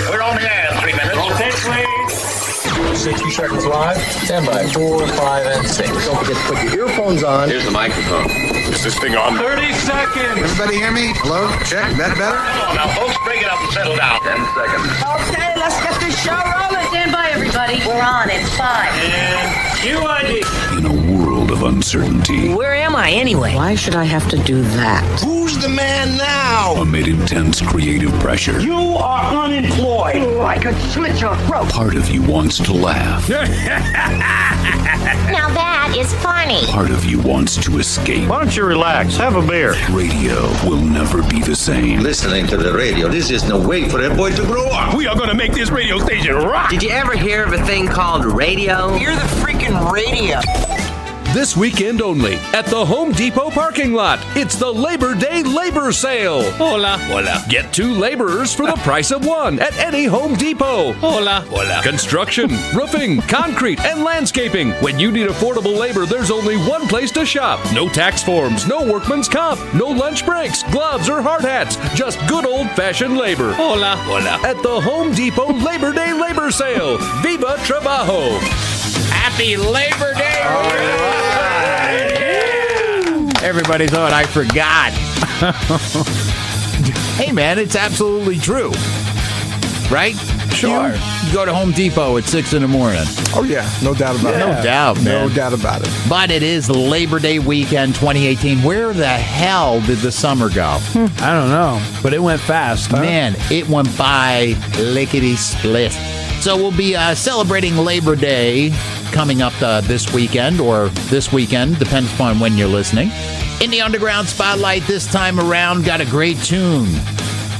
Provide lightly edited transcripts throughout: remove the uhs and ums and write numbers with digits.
We're on the air in 3 minutes. Rotate, please. 60 seconds live. Stand by. 4, 5, and 6. Don't forget to put your earphones on. Here's the microphone. Is this thing on? 30 seconds. Everybody hear me? Hello? Check. That better? Come on now, folks, break it up and settle down. 10 seconds. Okay, let's get this show rolling. Stand by, everybody. We're on in 5. And QID. In a world of uncertainty, Where am I anyway? Why should I have to do that? Who's the man now? amid intense creative pressure, You are unemployed. Oh, I could slit your throat. part of you wants to laugh. Now that is funny. Part of you wants to escape. Why don't you relax? Have a beer. Radio will never be the same. Listening to the radio, this is no way for that boy to grow up. We are going to make this radio station rock. Did you ever hear of a thing called radio? You're the freaking radio. This weekend only at the Home Depot parking lot. It's the Labor Day Labor Sale. Hola. Hola. Get 2 laborers for the price of 1 at any Home Depot. Hola. Hola. Construction, roofing, concrete, and landscaping. When you need affordable labor, there's only one place to shop. No tax forms, no workman's comp, no lunch breaks, gloves, or hard hats. Just good old-fashioned labor. Hola. Hola. At the Home Depot Labor Day Labor Sale. Viva Trabajo. Happy Labor Day! Everybody thought I forgot. Hey, man, it's absolutely true. Right? Sure. You go to Home Depot at 6 in the morning. Oh, yeah. No doubt about it. No doubt, man. No doubt about it. But it is Labor Day weekend 2018. Where the hell did the summer go? I don't know, but it went fast. Huh? Man, it went by lickety-split. So we'll be celebrating Labor Day coming up this weekend, or this weekend, depends upon when you're listening. In the Underground Spotlight this time around, got a great tune.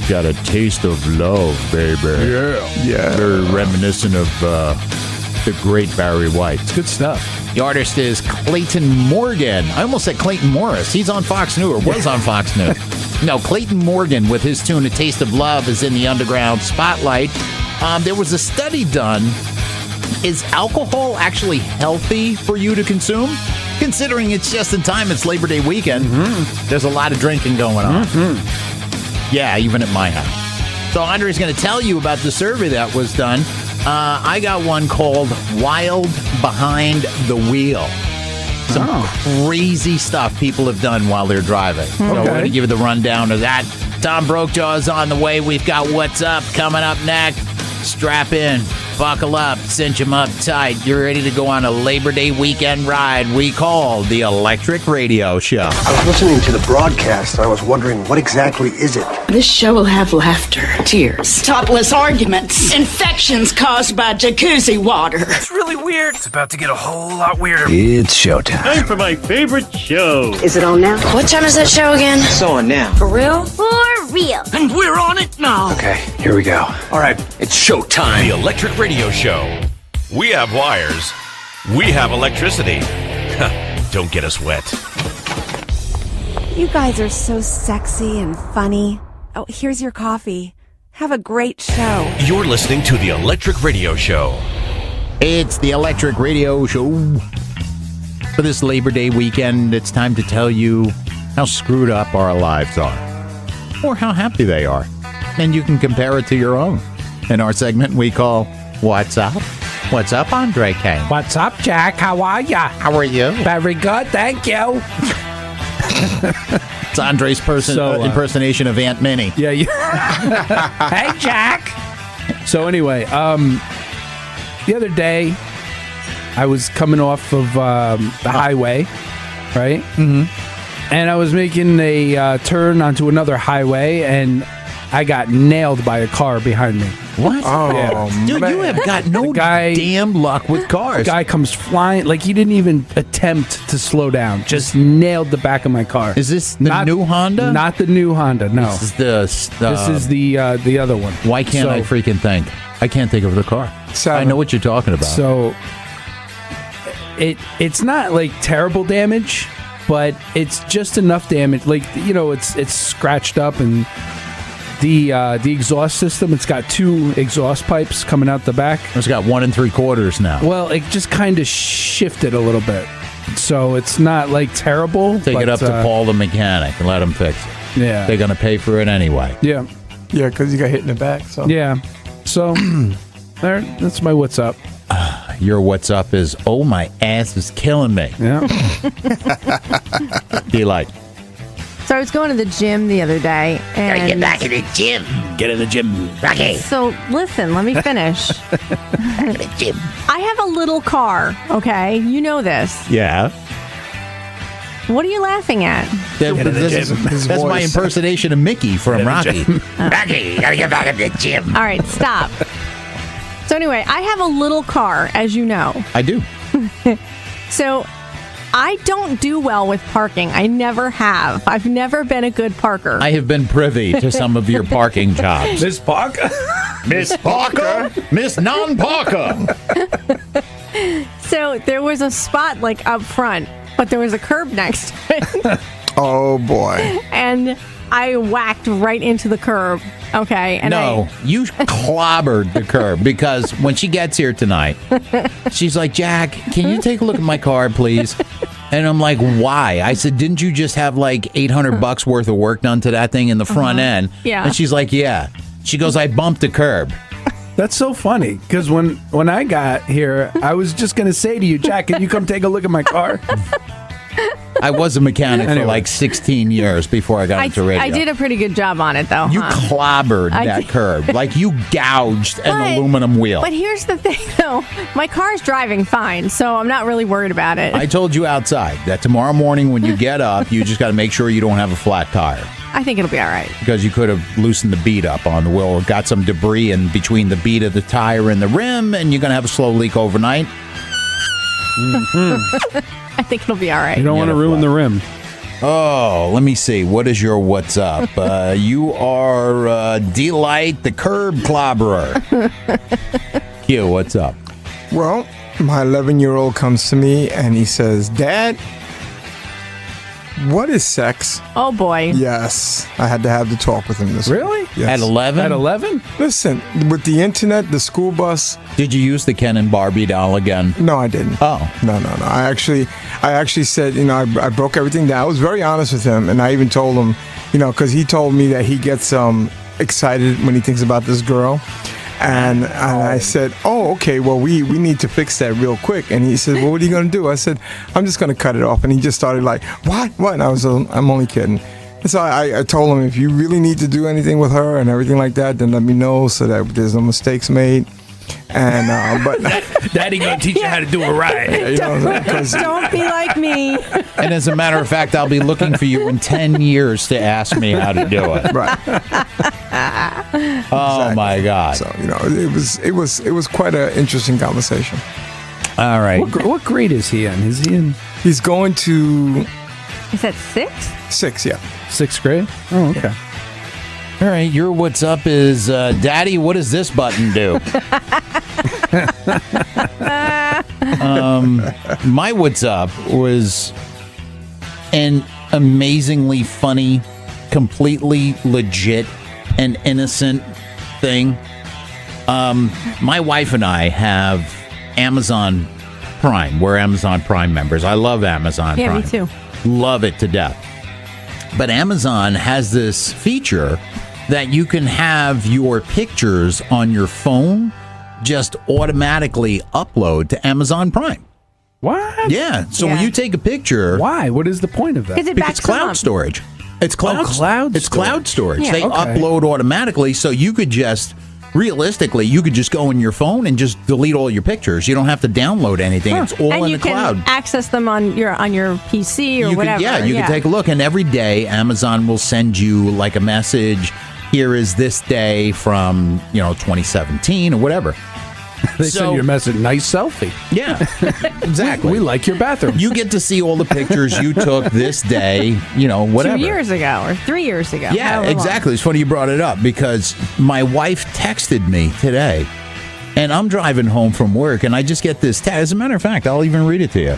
Got a taste of love, baby. Yeah. Very reminiscent of the great Barry White. It's good stuff. The artist is Clayton Morgan. I almost said Clayton Morris. He's on Fox News, or was on Fox News. No, Clayton Morgan with his tune, A Taste of Love, is in the Underground Spotlight. There was a study done. Is alcohol actually healthy for you to consume? Considering it's just in time, it's Labor Day weekend. Mm-hmm. There's a lot of drinking going on. Mm-hmm. Yeah, even at my house. So Andre's going to tell you about the survey that was done. I got one called Wild Behind the Wheel. Some crazy stuff people have done while they're driving. So we're going to give you the rundown of that. Tom Brokjaw's on the way. We've got What's Up coming up next. Strap in, buckle up, cinch them up tight. You're ready to go on a Labor Day weekend ride we call the Electric Radio Show. I was listening to the broadcast, and I was wondering, what exactly is it? This show will have laughter, tears, topless arguments, infections caused by jacuzzi water. It's really weird. It's about to get a whole lot weirder. It's showtime. Time for my favorite show. Is it on now? What time is that show again? It's on now. For real? For real. And we're on it now. Okay, here we go. All right, it's showtime. The Electric Radio Show. We have wires. We have electricity. Don't get us wet. You guys are so sexy and funny. Oh, here's your coffee. Have a great show. You're listening to The Electric Radio Show. It's the Electric Radio Show. For this Labor Day weekend, it's time to tell you how screwed up our lives are, or how happy they are. And you can compare it to your own. In our segment we call What's Up? What's up, Andre K? What's up, Jack? How are ya? How are you? Very good, thank you. It's Andre's impersonation of Aunt Minnie. Yeah. Hey, Jack. So anyway, the other day I was coming off of the highway, right? Mm-hmm. And I was making a turn onto another highway, and I got nailed by a car behind me. What? Oh, yeah. Dude, you have got no damn luck with cars. The guy comes flying, like he didn't even attempt to slow down. Just nailed the back of my car. Is this the new Honda? Not the new Honda, no. This is this is the other one. Why can't I freaking think? I can't think of the car. I know what you're talking about. So it's not like terrible damage, but it's just enough damage. Like, you know, it's scratched up, and the exhaust system, it's got 2 exhaust pipes coming out the back. It's got 1 3/4 now. Well, it just kind of shifted a little bit, so it's not like terrible. Take it up to Paul the mechanic and let him fix it. Yeah, they're gonna pay for it anyway. Yeah, Yeah, because you got hit in the back. So yeah. So, that's my what's up. Your what's up is, oh, my ass is killing me. Yeah. Eli. So I was going to the gym the other day, and Get back in the gym. Get in the gym. Rocky. So listen, let me finish. Back in the gym. I have a little car, okay? You know this. Yeah. What are you laughing at? That's my impersonation of Mickey from Rocky. Rocky, you gotta get back in the gym. All right, stop. So anyway, I have a little car, as you know. I do. So I don't do well with parking. I never have. I've never been a good parker. I have been privy to some of your parking jobs. Miss Parker? Miss Parker? Miss Non-Parker. So there was a spot like up front, but there was a curb next to it. Oh, boy. And I whacked right into the curb. Okay. And No, you clobbered the curb because when she gets here tonight, she's like, Jack, can you take a look at my car, please? And I'm like, why? I said, didn't you just have like $800 worth of work done to that thing in the front end? Yeah. And she's like, yeah. She goes, I bumped the curb. That's so funny because when I got here, I was just going to say to you, Jack, can you come take a look at my car? I was a mechanic for like 16 years before I got into radio. I did a pretty good job on it, though. You huh? clobbered I that did. curb. Like you gouged an aluminum wheel. But here's the thing, though. My car's driving fine, so I'm not really worried about it. I told you outside that tomorrow morning when you get up, you just got to make sure you don't have a flat tire. I think it'll be all right. Because you could have loosened the bead up on the wheel or got some debris in between the bead of the tire and the rim, and you're going to have a slow leak overnight. I think it'll be all right. You don't want to ruin the rim. Oh, let me see. What is your what's up? You are Delight, the curb clobberer. Q, what's up? Well, my 11-year-old comes to me and he says, Dad, what is sex? Oh, boy. Yes. I had to have the talk with him this week. Really? Yes. At 11? At 11? Listen, with the internet, the school bus. Did you use the Ken and Barbie doll again? No, I didn't. Oh. No. I actually said, I broke everything down. I was very honest with him, and I even told him, because he told me that he gets excited when he thinks about this girl. And I said, oh, okay, well, we need to fix that real quick. And he said, well, what are you going to do? I said, I'm just going to cut it off. And he just started like, what? And I'm only kidding. And so I told him, if you really need to do anything with her and everything like that, then let me know so that there's no mistakes made. And but Daddy gonna teach you how to do it right. Don't be like me. And as a matter of fact, I'll be looking for you in 10 years to ask me how to do it. Right. Oh my God. So it was quite an interesting conversation. All right. What grade is he in? He's going to. Is that 6? 6, yeah. 6th grade? Oh, okay. All right, your what's up is, Daddy, what does this button do? My what's up was an amazingly funny, completely legit and innocent thing. My wife and I have Amazon Prime. We're Amazon Prime members. I love Amazon Prime. Yeah, me too. Love it to death. But Amazon has this feature that you can have your pictures on your phone just automatically upload to Amazon Prime. What? Yeah. So when you take a picture, why? What is the point of that? Because it because backs cloud them up. storage. It's cloud. It's cloud storage. Yeah. They upload automatically, so you could just realistically, you could just go in your phone and just delete all your pictures. You don't have to download anything. It's all and in you the cloud. can access them on your PC or You whatever. could take a look, and every day Amazon will send you like a message. Here is this day from 2017 or whatever. They send you a message. Nice selfie. Yeah, exactly. We like your bathroom. You get to see all the pictures you took this day. Whatever. 2 years ago or 3 years ago. Yeah, however long. exactly. It's funny you brought it up because my wife texted me today, and I'm driving home from work, and I just get this text. As a matter of fact, I'll even read it to you.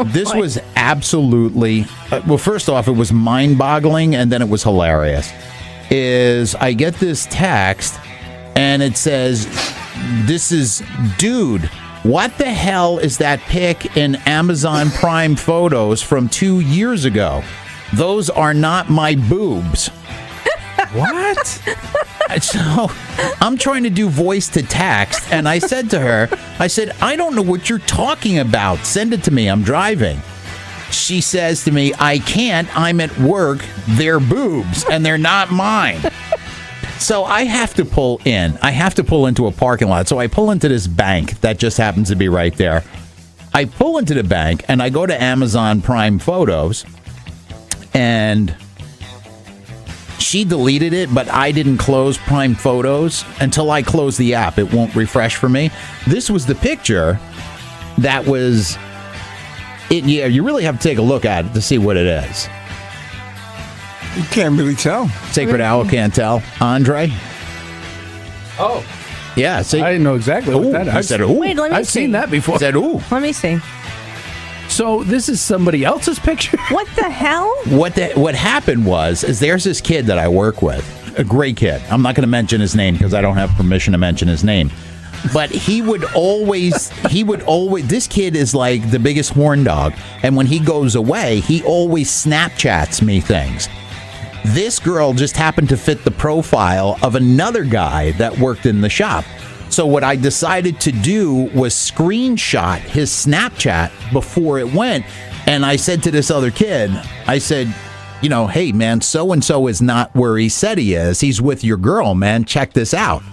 This was absolutely well. First off, it was mind-boggling, and then it was hilarious. I get this text, and it says, "This is dude. What the hell is that pic in Amazon Prime photos from 2 years ago? Those are not my boobs." What? So I'm trying to do voice to text, and I said to her, I don't know what you're talking about. Send it to me. I'm driving. She says to me, I can't. I'm at work. They're boobs, and they're not mine. So I have to pull in. I have to pull into a parking lot. So I pull into this bank that just happens to be right there. I pull into the bank, and I go to Amazon Prime Photos, and she deleted it, but I didn't close Prime Photos until I close the app. It won't refresh for me. This was the picture that was it. Yeah, you really have to take a look at it to see what it is. You can't really tell. Sacred Owl can't tell. Andre? Oh. Yeah, see? I didn't know exactly what that is. I said, ooh. Wait, let me I've see. seen that before. I said, ooh. Let me see. So this is somebody else's picture? What the hell? What happened was there's this kid that I work with, a great kid. I'm not going to mention his name because I don't have permission to mention his name. But he would always, this kid is like the biggest horn dog. And when he goes away, he always Snapchats me things. This girl just happened to fit the profile of another guy that worked in the shop. So what I decided to do was screenshot his Snapchat before it went. And I said to this other kid, I said, hey, man, so-and-so is not where he said he is. He's with your girl, man. Check this out.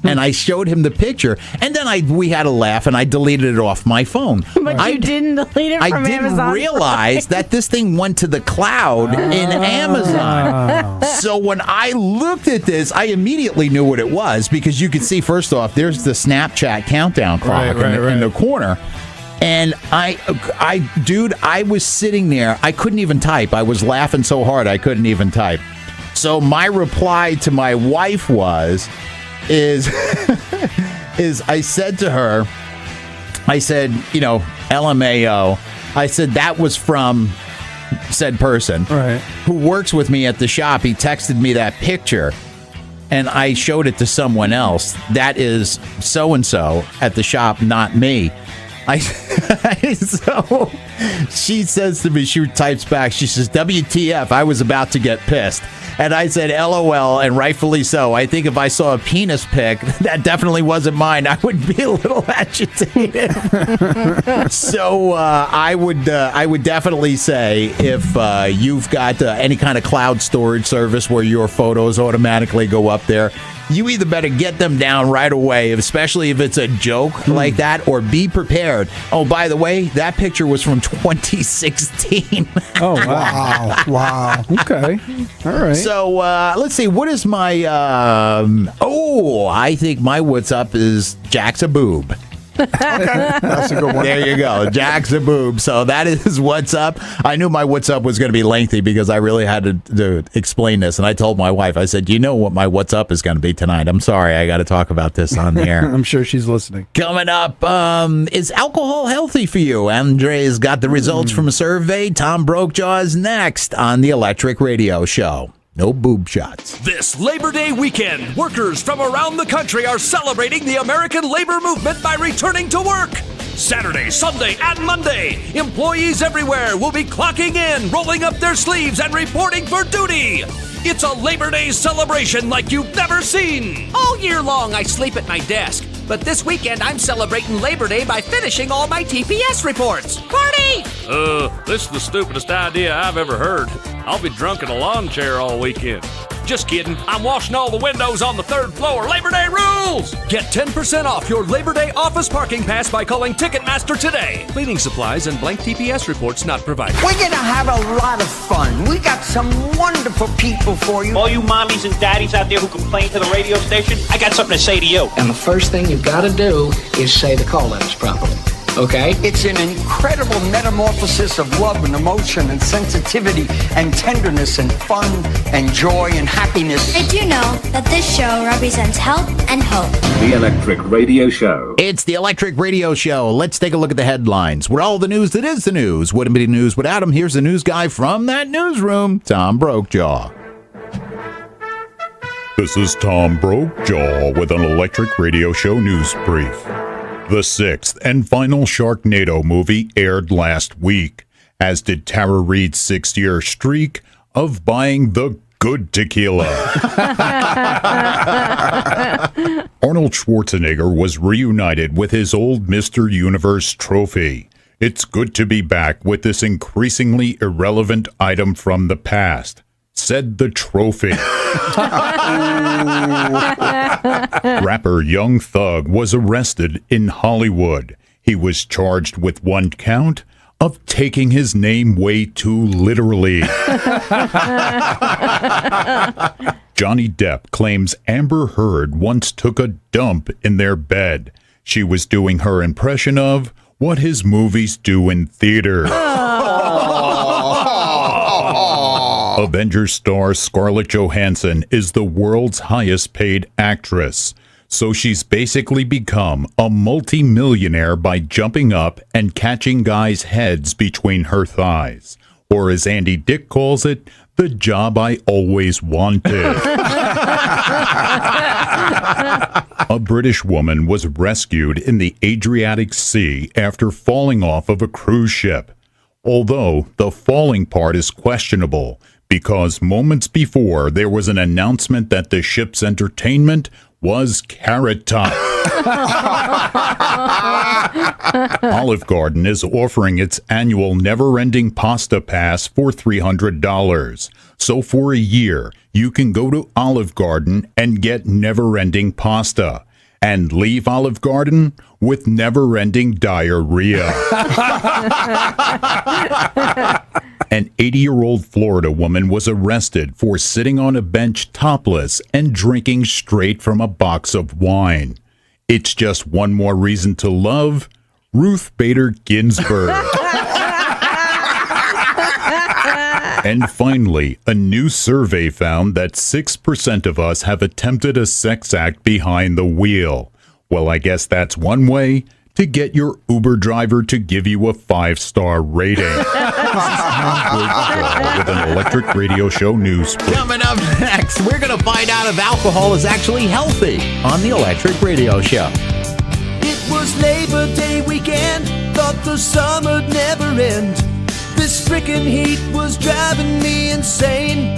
And I showed him the picture. And then we had a laugh, and I deleted it off my phone. But you didn't delete it from I didn't Amazon realize that this thing went to the cloud in Amazon. So when I looked at this, I immediately knew what it was because you could see, first off, there's the Snapchat countdown clock in the corner. And I was sitting there. I couldn't even type. I was laughing so hard I couldn't even type. So my reply to my wife is I said to her, I said, LMAO. I said that was from said person who works with me at the shop. He texted me that picture, and I showed it to someone else. That is so-and-so at the shop, not me. So she says to me, she types back, she says, WTF, I was about to get pissed. And I said, LOL, and rightfully so. I think if I saw a penis pic, that definitely wasn't mine, I would be a little agitated. So I would definitely say if you've got any kind of cloud storage service where your photos automatically go up there, you either better get them down right away, especially if it's a joke like that, or be prepared. Oh, by the way, that picture was from 2016. Oh, wow. Wow. Okay. All right. So let's see. What is my... I think my what's up is Jack's a boob. That's a good one. There you go. Jack's a boob. So that is what's up. I knew my what's up was going to be lengthy because I really had to explain this. And I told my wife, I said, you know what my what's up is going to be tonight. I'm sorry. I got to talk about this on the air. I'm sure she's listening. Coming up, is alcohol healthy for you? Andre's got the results from a survey. Tom Brokejaw is next on the Electric Radio Show. No boob shots. This Labor Day weekend, workers from around the country are celebrating the American labor movement by returning to work. Saturday, Sunday, and Monday, employees everywhere will be clocking in, rolling up their sleeves, and reporting for duty. It's a Labor Day celebration like you've never seen. All year long, I sleep at my desk. But this weekend, I'm celebrating Labor Day by finishing all my TPS reports. Party! This is the stupidest idea I've ever heard. I'll be drunk in a lawn chair all weekend. Just kidding. I'm washing all the windows on the third floor. Labor Day rules! Get 10% off your Labor Day office parking pass by calling Ticketmaster today. Cleaning supplies and blank TPS reports not provided. We're gonna have a lot of fun. We got some wonderful people for you. All you mommies and daddies out there who complain to the radio station, I got something to say to you. And the first thing you've got to do is say the call letters properly. Okay? It's an incredible metamorphosis of love and emotion and sensitivity and tenderness and fun and joy and happiness. Did you know that this show represents help and hope? The Electric Radio Show. It's the Electric Radio Show. Let's take a look at the headlines. With all the news that is the news. Wouldn't be news without him. Here's the news guy from that newsroom, Tom Brokejaw. This is Tom Brokejaw with an Electric Radio Show news brief. The sixth and final Sharknado movie aired last week, as did Tara Reid's 6-year streak of buying the good tequila. Arnold Schwarzenegger was reunited with his old Mr. Universe trophy. It's good to be back with this increasingly irrelevant item from the past, said the trophy. Rapper Young Thug was arrested in Hollywood. He was charged with one count of taking his name way too literally. Johnny Depp claims Amber Heard once took a dump in their bed. She was doing her impression of what his movies do in theater. Avengers star Scarlett Johansson is the world's highest paid actress. So she's basically become a multi-millionaire by jumping up and catching guys' heads between her thighs. Or as Andy Dick calls it, the job I always wanted. A British woman was rescued in the Adriatic Sea after falling off of a cruise ship. Although the falling part is questionable, because moments before there was an announcement that the ship's entertainment was Carrot Top. Olive Garden is offering its annual never-ending pasta pass for $300. So for a year, you can go to Olive Garden and get never-ending pasta. And leave Olive Garden with never-ending diarrhea. An 80-year-old Florida woman was arrested for sitting on a bench topless and drinking straight from a box of wine. It's just one more reason to love Ruth Bader Ginsburg. And finally, a new survey found that 6% of us have attempted a sex act behind the wheel. Well, I guess that's one way to get your Uber driver to give you a 5-star rating. With an Electric Radio Show news. Coming up next, we're going to find out if alcohol is actually healthy on the Electric Radio Show. It was Labor Day weekend, thought the summer'd never end. This frickin' heat was driving me insane.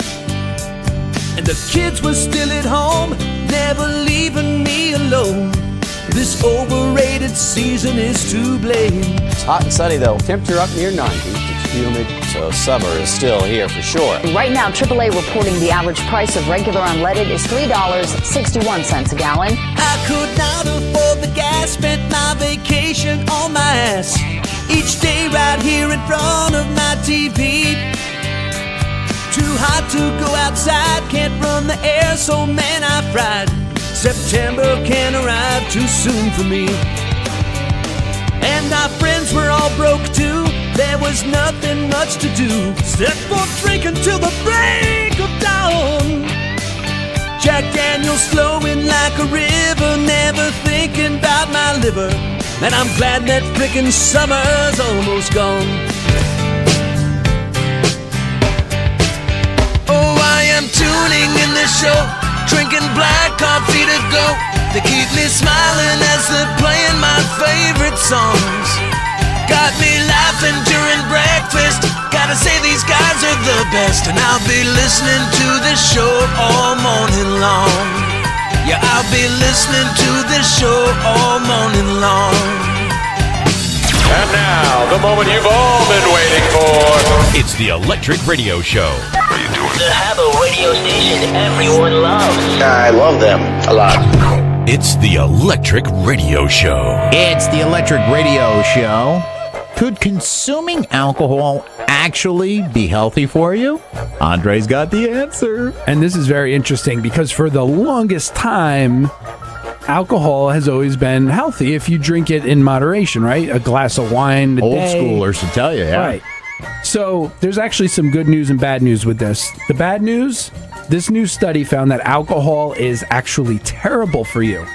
And the kids were still at home, never leaving me alone. This overrated season is to blame. It's hot and sunny though. Temperature up near 90. It's humid, so summer is still here for sure. Right now, AAA reporting the average price of regular unleaded is $3.61 a gallon. I could not afford the gas, spent my vacation on my ass. Each day right here in front of my TV. Too hot to go outside, can't run the air, so man I fried. September can't arrive too soon for me. And our friends were all broke too. There was nothing much to do except for drinking till the break of dawn. Jack Daniel's flowing like a river, never thinking about my liver. And I'm glad that frickin' summer's almost gone. Oh, I am tuning in the show, drinking black coffee to go, to keep me smiling as they're playing my favorite songs. Got me laughing during breakfast, gotta say these guys are the best. And I'll be listening to this show all morning long. Yeah, I'll be listening to this show all morning long. And now, the moment you've all been waiting for. It's the Electric Radio Show. How you doing? To have a radio station everyone loves. I love them a lot. It's the Electric Radio Show. It's the Electric Radio Show. Could consuming alcohol actually be healthy for you? Andre's got the answer. And this is very interesting because for the longest time, alcohol has always been healthy if you drink it in moderation, right? A glass of wine a Old day. schoolers to tell you, yeah. Right. So there's actually some good news and bad news with this. The bad news, this new study found that alcohol is actually terrible for you.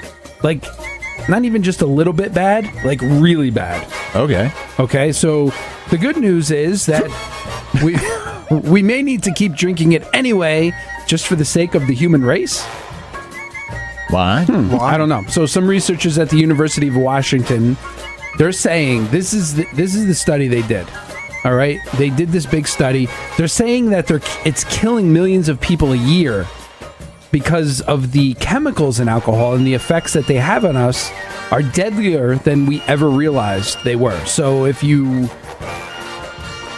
Like, not even just a little bit bad, like really bad. Okay, so the good news is that we may need to keep drinking it anyway, just for the sake of the human race. Why? I don't know. So some researchers at the University of Washington, they're saying this is the study they did. All right, they did this big study. They're saying that it's killing millions of people a year because of the chemicals in alcohol, and the effects that they have on us are deadlier than we ever realized they were. So if you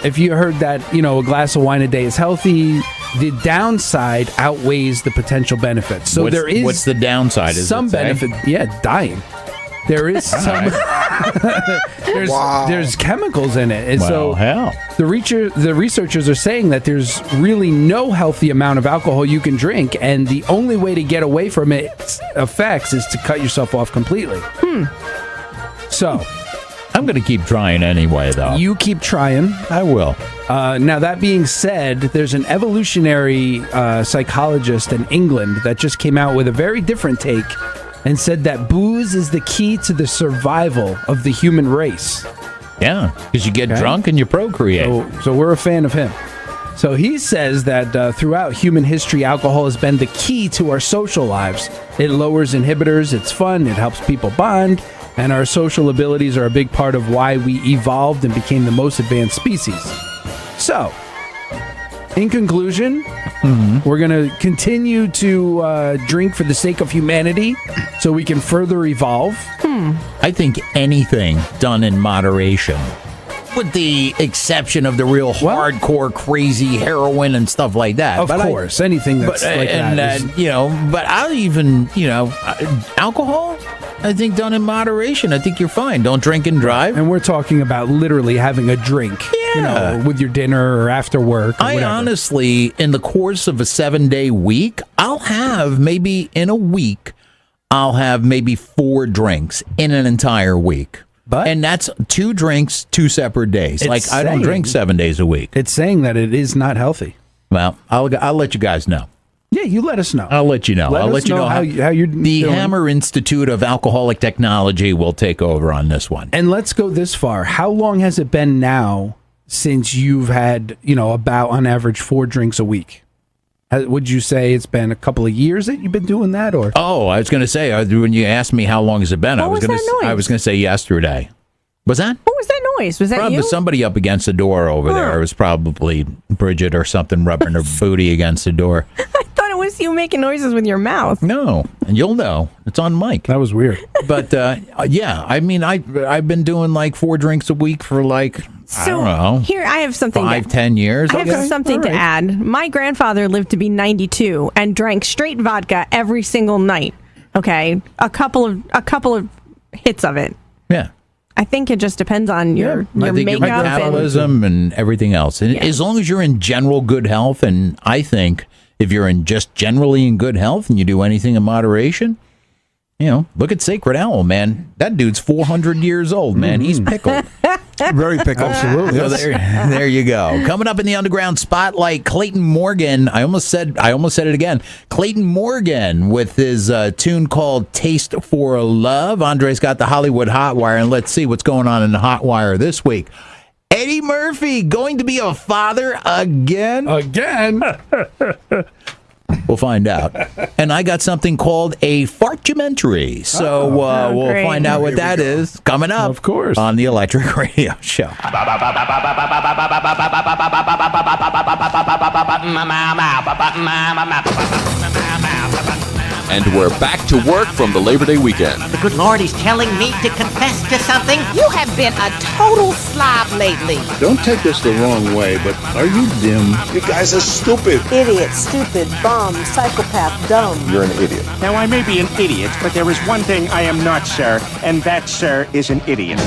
heard that, a glass of wine a day is healthy, the downside outweighs the potential benefits. So what's the downside? Some benefit. Yeah, dying. There is some. There's chemicals in it, and the researchers are saying that there's really no healthy amount of alcohol you can drink, and the only way to get away from its effects is to cut yourself off completely. So, I'm going to keep trying anyway, though. You keep trying. I will. Now, that being said, there's an evolutionary psychologist in England that just came out with a very different take and said that booze is the key to the survival of the human race. Yeah, because you get drunk and you procreate. So we're a fan of him. So he says that throughout human history, alcohol has been the key to our social lives. It lowers inhibitors, it's fun, it helps people bond, and our social abilities are a big part of why we evolved and became the most advanced species. So, in conclusion, we're going to continue to drink for the sake of humanity so we can further evolve. I think anything done in moderation, with the exception of the real hardcore, crazy heroin and stuff like that. Of course, anything that's like that. But I'll even, alcohol, I think done in moderation, I think you're fine. Don't drink and drive. And we're talking about literally having a drink, with your dinner or after work or whatever. Honestly, in the course of a 7-day week, I'll have maybe 4 drinks in an entire week. And that's 2 drinks, 2 separate days. I don't drink 7 days a week. It's saying that it is not healthy. Well, I'll let you guys know. Yeah, you let us know. I'll let you know. I'll let you know how you're the doing. Hammer Institute of Alcoholic Technology will take over on this one. And let's go this far. How long has it been now since you've had, about on average 4 drinks a week? Would you say it's been a couple of years that you've been doing that, or? Oh, I was going to say when you asked me how long has it been, I was going to say yesterday. Was that? What was that noise? Was that probably you? Somebody up against the door over there. It was probably Bridget or something rubbing her booty against the door. I thought it was you making noises with your mouth. No, and you'll know. It's on mic. That was weird. But yeah, I mean, I've been doing 4 drinks a week for I don't know. Here, I have something. 5-10 years. I have something to add. My grandfather lived to be 92 and drank straight vodka every single night. Okay, a couple of hits of it. Yeah. I think it just depends on your makeup, metabolism, and everything else. And as long as you're in general good health, and I think if you're generally in good health and you do anything in moderation, look at Sacred Owl, man. That dude's 400 years old, man. He's pickled. Very pickled. Absolutely. So there you go. Coming up in the Underground Spotlight, Clayton Morgan. I almost said it again. Clayton Morgan with his tune called Taste for Love. Andre's got the Hollywood Hot Wire, and let's see what's going on in the Hot Wire this week. Eddie Murphy going to be a father again? We'll find out. And I got something called a fartumentary. So we'll find out what that is coming up, of course, on the Electric Radio Show. And we're back to work from the Labor Day weekend. The good Lord is telling me to confess to something. You have been a total slob lately. Don't take this the wrong way, but are you dim? You guys are stupid. Idiot, stupid, bum, psychopath, dumb. You're an idiot. Now, I may be an idiot, but there is one thing I am not, sir, and that, sir, is an idiot.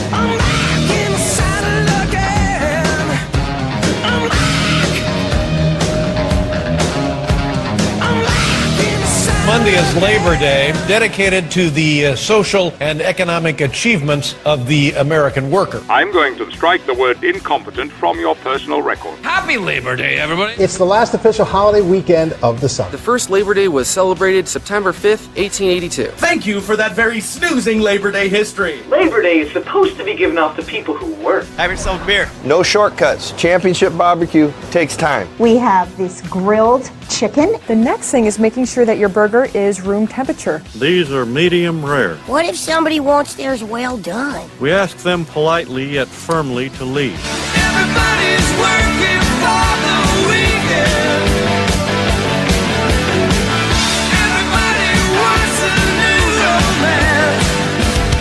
Monday is Labor Day, dedicated to the social and economic achievements of the American worker. I'm going to strike the word incompetent from your personal record. Happy Labor Day, everybody. It's the last official holiday weekend of the summer. The first Labor Day was celebrated September 5th, 1882. Thank you for that very snoozing Labor Day history. Labor Day is supposed to be given off to people who work. Have yourself a beer. No shortcuts. Championship barbecue takes time. We have this grilled chicken. The next thing is making sure that your burger is room temperature. These are medium rare. What if somebody wants theirs well done? We ask them politely yet firmly to leave. Everybody's working for the weekend. Everybody wants a new romance.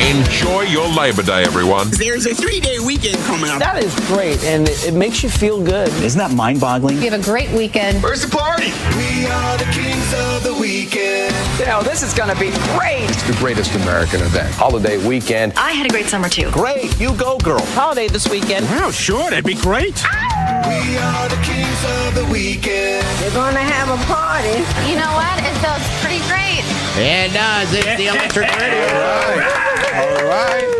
Enjoy your Labor Day, everyone. There's a 3-day weekend coming up. That is great, and it makes you feel good. Isn't that mind-boggling? We have a great weekend. Where's the party? We are the kings of the weekend. This is going to be great. It's the greatest American event. Holiday weekend. I had a great summer, too. Great. You go, girl. Holiday this weekend. Wow, sure. That'd be great. We are the kings of the weekend. We're going to have a party. You know what? It feels pretty great. It does. It's the Electric Radio. All right.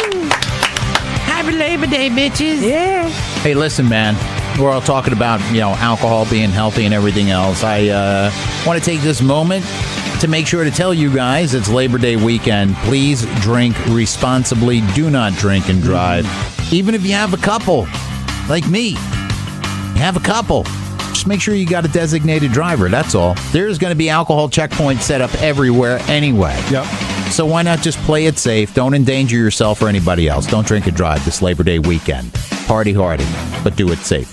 Happy Labor Day, bitches. Yeah. Hey, listen, man. We're all talking about, alcohol being healthy and everything else. I want to take this moment to make sure to tell you guys it's Labor Day weekend. Please drink responsibly. Do not drink and drive. Even if you have a couple, like me. You have a couple. Just make sure you got a designated driver. That's all. There's going to be alcohol checkpoints set up everywhere anyway. Yep. So why not just play it safe? Don't endanger yourself or anybody else. Don't drink and drive this Labor Day weekend. Party hardy, but do it safe.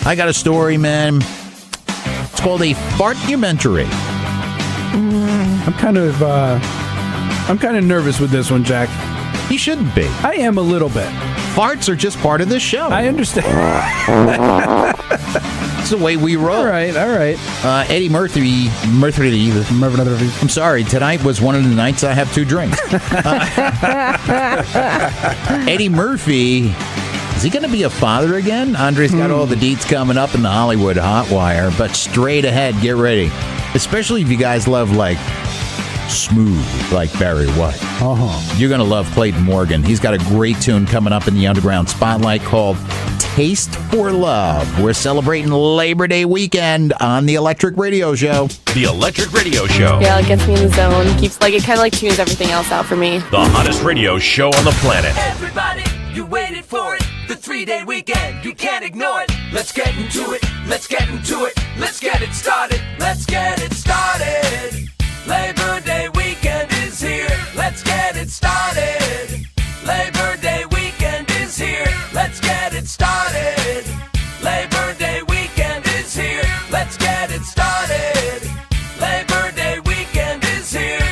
I got a story, man. It's called a fartumentary. I'm kind of nervous with this one, Jack. You shouldn't be. I am a little bit. Farts are just part of this show. I understand. It's the way we roll. All right. Eddie Murphy. I'm sorry. Tonight was one of the nights I have 2 drinks. Eddie Murphy. Is he going to be a father again? Andre's got all the deets coming up in the Hollywood Hot Wire, but straight ahead, get ready. Especially if you guys love, smooth, like Barry White. You're going to love Clayton Morgan. He's got a great tune coming up in the Underground Spotlight called Taste for Love. We're celebrating Labor Day weekend on the Electric Radio Show. The Electric Radio Show. Yeah, it gets me in the zone. It kind of tunes everything else out for me. The hottest radio show on the planet. Everybody, you waited for it. The 3-day weekend, you can't ignore it. Let's get into it. Let's get into it. Let's get it started. Let's get it started. Labor Day weekend is here. Let's get it started. Labor Day weekend is here. Let's get it started. Labor Day weekend is here. Let's get it started. Labor Day weekend is here.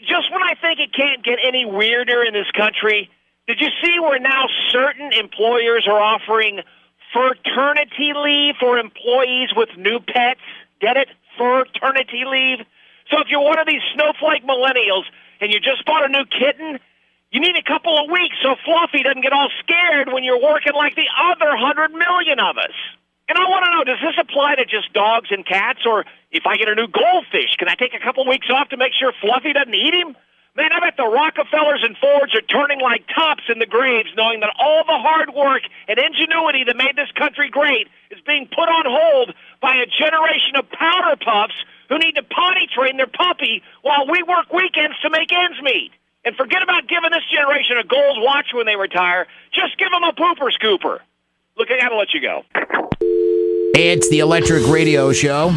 Just when I think it can't get any weirder in this country, did you see where now certain employers are offering fraternity leave for employees with new pets? Get it? Fraternity leave. So if you're one of these snowflake millennials and you just bought a new kitten, you need a couple of weeks so Fluffy doesn't get all scared when you're working like the other 100 million of us. And I want to know, does this apply to just dogs and cats? Or if I get a new goldfish, can I take a couple weeks off to make sure Fluffy doesn't eat him? Man, I bet the Rockefellers and Fords are turning like tops in the graves knowing that all the hard work and ingenuity that made this country great is being put on hold by a generation of powder puffs who need to potty train their puppy while we work weekends to make ends meet. And forget about giving this generation a gold watch when they retire. Just give them a pooper scooper. Look, I got to let you go. It's the Electric Radio Show.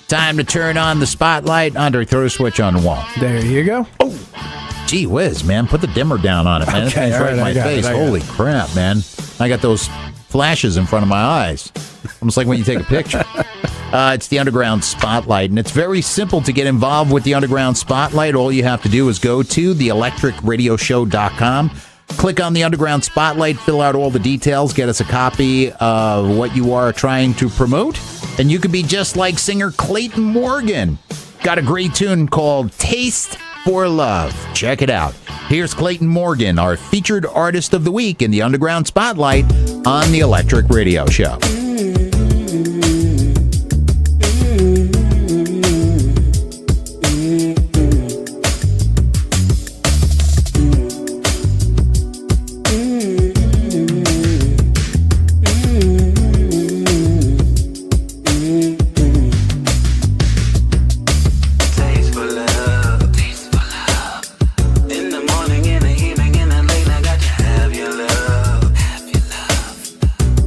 Time to turn on the spotlight. Andre, throw a switch on the wall. There you go. Oh, gee whiz, man. Put the dimmer down on it, man. Okay, It's right in my face. Holy crap, man. I got those flashes in front of my eyes. Almost like when you take a picture. It's the Underground Spotlight, and it's very simple to get involved with the Underground Spotlight. All you have to do is go to theelectricradioshow.com. Click on the Underground Spotlight, fill out all the details, get us a copy of what you are trying to promote, and you could be just like singer Clayton Morgan. Got a great tune called Taste for Love. Check it out. Here's Clayton Morgan, our featured artist of the week in the Underground Spotlight on the Electric Radio Show.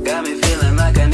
Got me feeling like I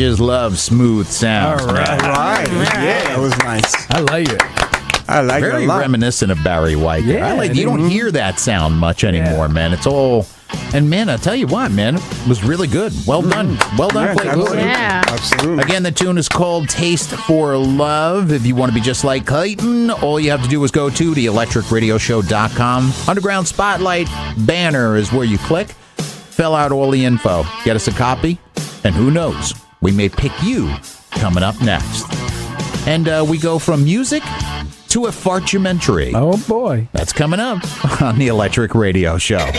just love smooth sounds. All right. Yeah, that was nice. I like it. I like Very it a lot. reminiscent of Barry White. Yeah, I like. You don't hear that sound much anymore, man. It's all. And man, I'll tell you what, man, it was really good. Well done. Well done, Clayton. Absolutely. Again, the tune is called Taste for Love. If you want to be just like Clayton, all you have to do is go to theelectricradioshow.com. Underground Spotlight banner is where you click. Fill out all the info. Get us a copy. And who knows, we may pick you coming up next. And we go from music to a fartumentary. Oh, boy. That's coming up on the Electric Radio Show.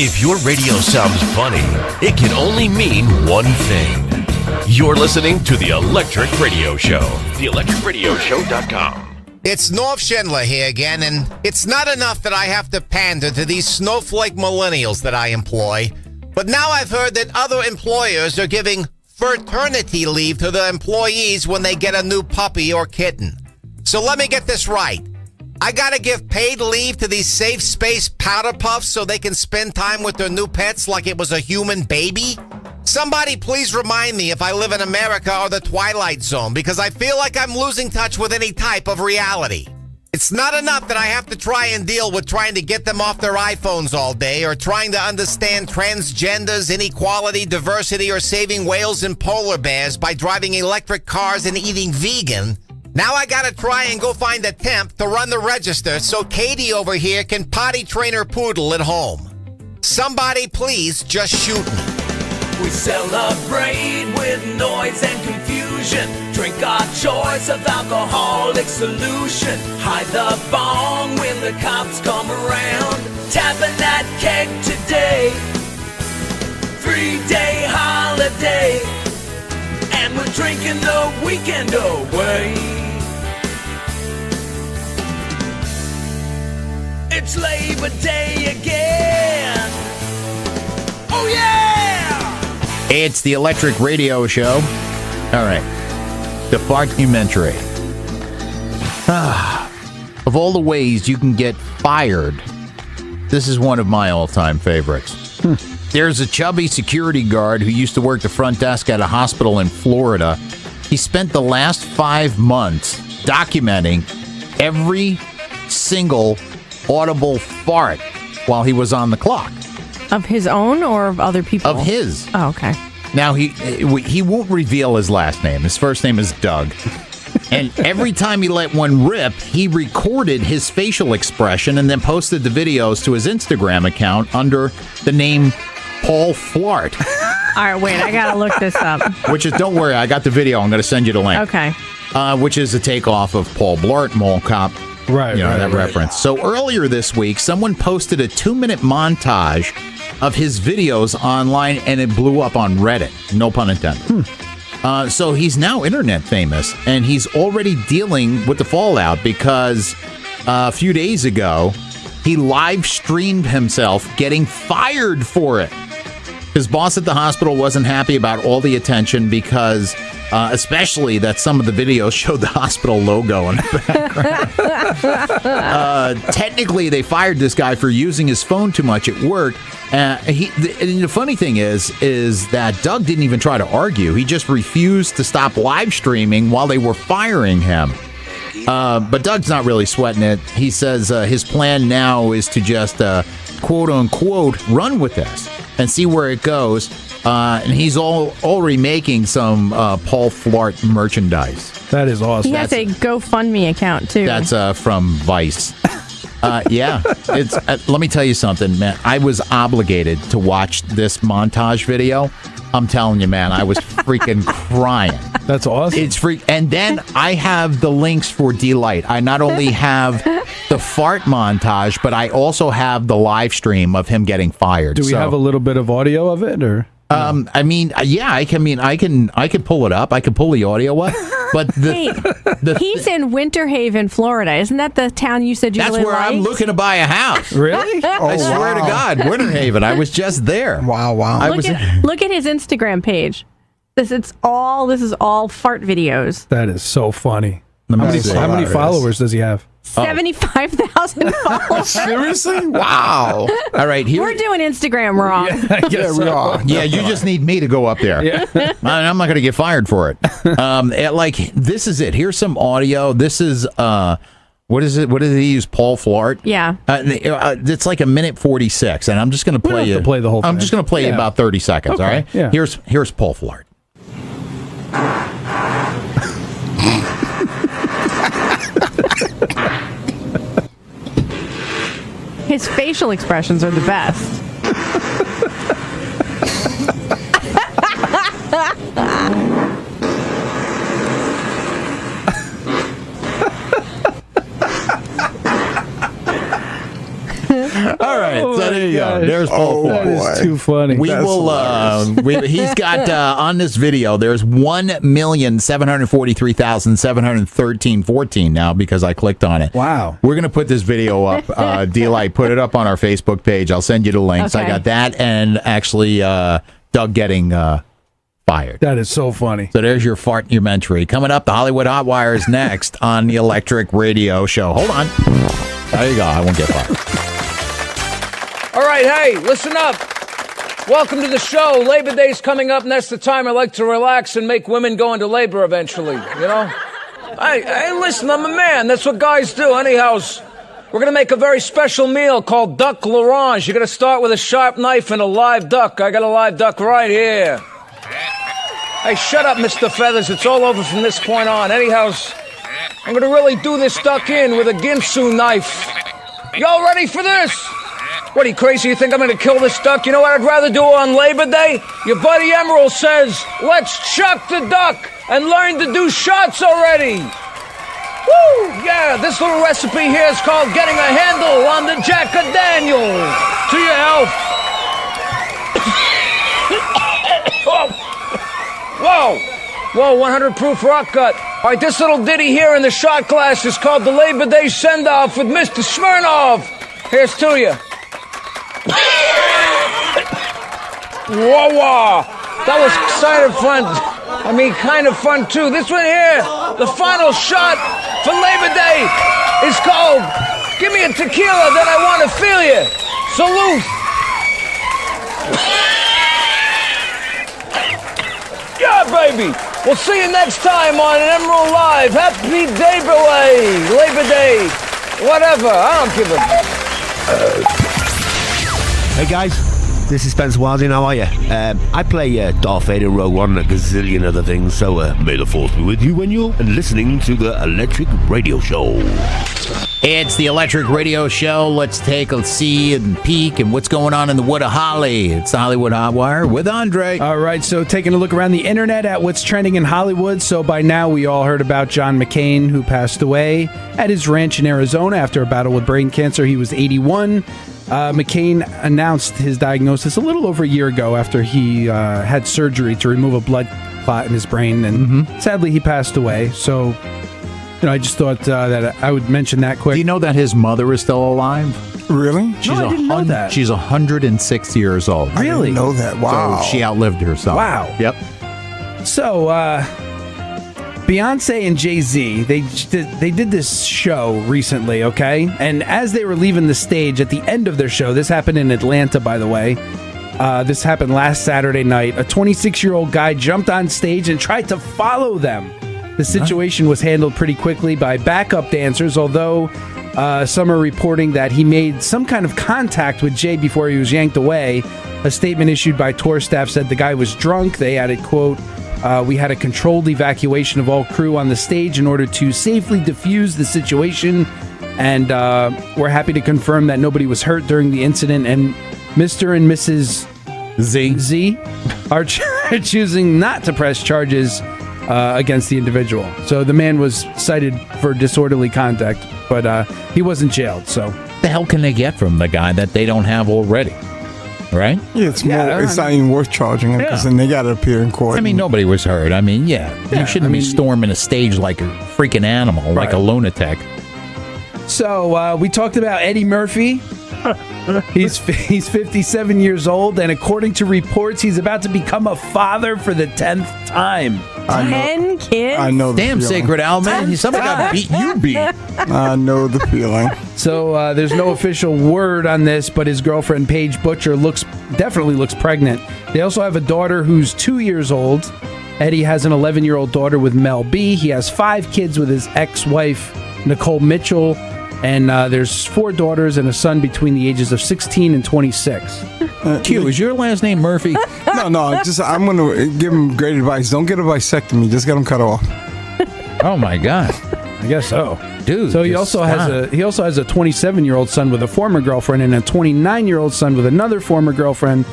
If your radio sounds funny, it can only mean one thing. You're listening to the Electric Radio Show. TheElectricRadioShow.com. It's North Schindler here again, and it's not enough that I have to pander to these snowflake millennials that I employ, but now I've heard that other employers are giving fraternity leave to their employees when they get a new puppy or kitten. So let me get this right. I gotta give paid leave to these safe space powder puffs so they can spend time with their new pets like it was a human baby? Somebody please remind me if I live in America or the Twilight Zone, because I feel like I'm losing touch with any type of reality. It's not enough that I have to try and deal with trying to get them off their iPhones all day, or trying to understand transgenders, inequality, diversity, or saving whales and polar bears by driving electric cars and eating vegan. Now I gotta try and go find a temp to run the register so Katie over here can potty train her poodle at home. Somebody please just shoot me. We celebrate with noise and confusion. Drink our choice of alcoholic solution. Hide the bong when the cops come around. Tapping that keg today. 3-day holiday. And we're drinking the weekend away. It's Labor Day again. Oh yeah! It's the Electric Radio Show. All right. The fartumentary. Of all the ways you can get fired, this is one of my all-time favorites. There's a chubby security guard who used to work the front desk at a hospital in Florida. He spent the last 5 months documenting every single audible fart while he was on the clock. Of his own or of other people? Of his. Oh, okay. Now, he won't reveal his last name. His first name is Doug. And every time he let one rip, he recorded his facial expression and then posted the videos to his Instagram account under the name Paul Flart. All right, wait, I got to look this up. Which is, don't worry, I got the video. I'm going to send you the link. Okay. Which is a takeoff of Paul Blart, Mall Cop. Right, that reference. So earlier this week, someone posted a 2-minute montage of his videos online, and it blew up on Reddit. No pun intended. So he's now internet famous, and he's already dealing with the fallout because a few days ago, he live streamed himself getting fired for it. His boss at the hospital wasn't happy about all the attention because, especially that some of the videos showed the hospital logo in the background. Technically, they fired this guy for using his phone too much at work. And the funny thing is that Doug didn't even try to argue. He just refused to stop live streaming while they were firing him. But Doug's not really sweating it. He says his plan now is to just, quote unquote, run with this and see where it goes. And he's already making some Paul Flart merchandise. That is awesome. He has a GoFundMe account, too. That's from Vice. Yeah. Let me tell you something, man. I was obligated to watch this montage video. I'm telling you, man, I was freaking crying. That's awesome. It's free. And then I have the links for Delight. I not only have the fart montage, but I also have the live stream of him getting fired. Do we have a little bit of audio of it, or? I mean, yeah, I can pull it up. I can pull the audio up. But he's in Winter Haven, Florida. Isn't that the town you said you really liked? That's where I'm looking to buy a house. Really? I swear to God, Winter Haven. I was just there. Wow. Look at his Instagram page. This is all fart videos. That is so funny. How many followers does he have? 75,000 followers. Seriously? Wow. All right, here. We're doing Instagram wrong. Yeah, we are. Yeah, you just need me to go up there. Yeah. I'm not going to get fired for it. This is it. Here's some audio. This is what is it? What did he use? Paul Flart. Yeah. It's like 1:46, and I'm just going to play you. To play the whole thing. I'm just going to play you about 30 seconds. Okay. All right. Yeah. Here's Paul Flart. His facial expressions are the best. All right, so there you go. There's Paul Flart. That is too funny. We will. He's got on this video. There's 1,743,713 now because I clicked on it. Wow. We're gonna put this video up. D-Light, put it up on our Facebook page. I'll send you the links. Okay. I got that, and actually Doug getting fired. That is so funny. So there's your fartumentary. Coming up, the Hollywood Hot Wire is next on the Electric Radio Show. Hold on. There you go. I won't get fired. All right, hey, listen up. Welcome to the show. Labor Day's coming up, and that's the time I like to relax and make women go into labor eventually, you know? Hey, listen, I'm a man. That's what guys do. Anyhow, we're going to make a very special meal called duck l'orange. You're going to start with a sharp knife and a live duck. I got a live duck right here. Hey, shut up, Mr. Feathers. It's all over from this point on. Anyhow, I'm going to really do this duck in with a Ginsu knife. Y'all ready for this? What, are you crazy? You think I'm going to kill this duck? You know what I'd rather do on Labor Day? Your buddy Emerald says, let's chuck the duck and learn to do shots already. Woo! Yeah, this little recipe here is called getting a handle on the Jack of Daniel. To your health. Whoa, 100 proof rock gut. All right, this little ditty here in the shot glass is called the Labor Day Send-Off with Mr. Smirnoff. Here's to you. Whoa. That was kind of fun. I mean, kind of fun, too. This one here, the final shot for Labor Day is called Give Me a Tequila That I Want to Feel You. Salute. Yeah, baby. We'll see you next time on Emerald Live. Happy Labor Day. Whatever. I don't give a... Hey guys, this is Spencer Wilding. How are you? I play Darth Vader in Rogue One and a gazillion other things, so may the force be with you when you're listening to the Electric Radio Show. It's the Electric Radio Show. Let's take a see and peek and what's going on in the Wood of Holly. It's the Hollywood Hot Wire with Andre. All right, so taking a look around the internet at what's trending in Hollywood. So by now we all heard about John McCain, who passed away at his ranch in Arizona after a battle with brain cancer. He was 81. McCain announced his diagnosis a little over a year ago after he had surgery to remove a blood clot in his brain, and sadly he passed away. So, I just thought that I would mention that quick. Do you know that his mother is still alive? Really? She's I didn't know that. She's 106 years old. Really? I didn't know that. Wow. So she outlived herself. Wow. Yep. So, Beyonce and Jay-Z, they did this show recently, okay? And as they were leaving the stage at the end of their show, this happened in Atlanta, by the way. This happened last Saturday night. A 26-year-old guy jumped on stage and tried to follow them. The situation was handled pretty quickly by backup dancers, although some are reporting that he made some kind of contact with Jay before he was yanked away. A statement issued by tour staff said the guy was drunk. They added, quote, we had a controlled evacuation of all crew on the stage in order to safely defuse the situation, and we're happy to confirm that nobody was hurt during the incident, and Mr. and Mrs. Z are choosing not to press charges against the individual. So the man was cited for disorderly conduct, but he wasn't jailed. So the hell can they get from the guy that they don't have already? Right? Yeah, it's not even worth charging him because then they got to appear in court. I mean, nobody was hurt. I mean, you shouldn't be storming a stage like a freaking animal, like a lunatic. So we talked about Eddie Murphy. He's 57 years old, and according to reports, he's about to become a father for the 10th time. 10 kids? I know the Damn, feeling. Sacred Owl, man. Somebody got beat. You beat. I know the feeling. So there's no official word on this, but his girlfriend, Paige Butcher, definitely looks pregnant. They also have a daughter who's 2 years old. Eddie has an 11-year-old daughter with Mel B. He has 5 kids with his ex-wife, Nicole Mitchell. And there's 4 daughters and a son between the ages of 16 and 26. Q, is your last name Murphy? No. Just I'm going to give him great advice. Don't get a vasectomy. Just get him cut off. Oh, my God. I guess so. Dude. So he also has a 27-year-old son with a former girlfriend and a 29-year-old son with another former girlfriend.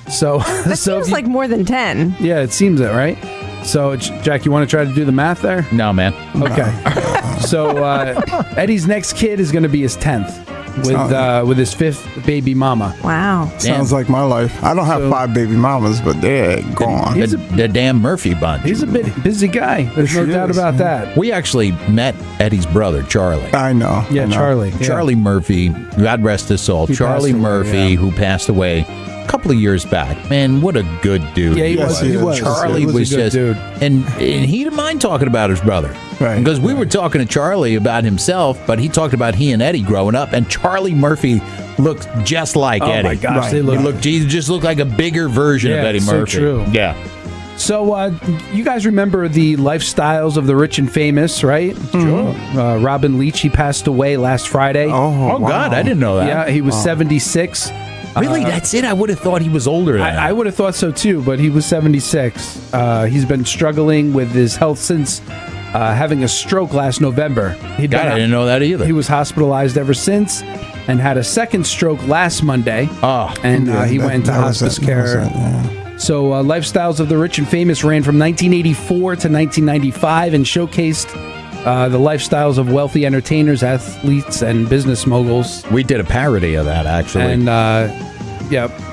So that seems like more than 10. Yeah, it seems that, right? So, Jack, you want to try to do the math there? No, man. Okay. So Eddie's next kid is going to be his 10th with his 5th baby mama. Wow. Sounds like my life. I don't have 5 baby mamas, but they're gone. The damn Murphy bunch. He's a bit busy guy. There's no doubt about that. We actually met Eddie's brother, Charlie. I know. Yeah, Charlie. Yeah. Charlie Murphy, God rest his soul. Charlie Murphy, who passed away a couple of years back. Man, what a good dude. Yeah, he was. Charlie was a good just, dude. and he didn't mind talking about his brother. Right. Because we were talking to Charlie about himself, but he talked about he and Eddie growing up, and Charlie Murphy looked just like Eddie. Oh my gosh, He just looked like a bigger version of Eddie Murphy. So true. Yeah. So you guys remember the lifestyles of the rich and famous, right? Sure. Robin Leach, he passed away last Friday. Oh, wow. God, I didn't know that. Yeah, he was 76. Really? That's it? I would have thought he was older than that. I would have thought so too, but he was 76. He's been struggling with his health since having a stroke last November. I didn't know that either. He was hospitalized ever since and had a second stroke last Monday. Oh. And he went into hospice care. So Lifestyles of the Rich and Famous ran from 1984 to 1995 and showcased the lifestyles of wealthy entertainers, athletes, and business moguls. We did a parody of that, actually. And,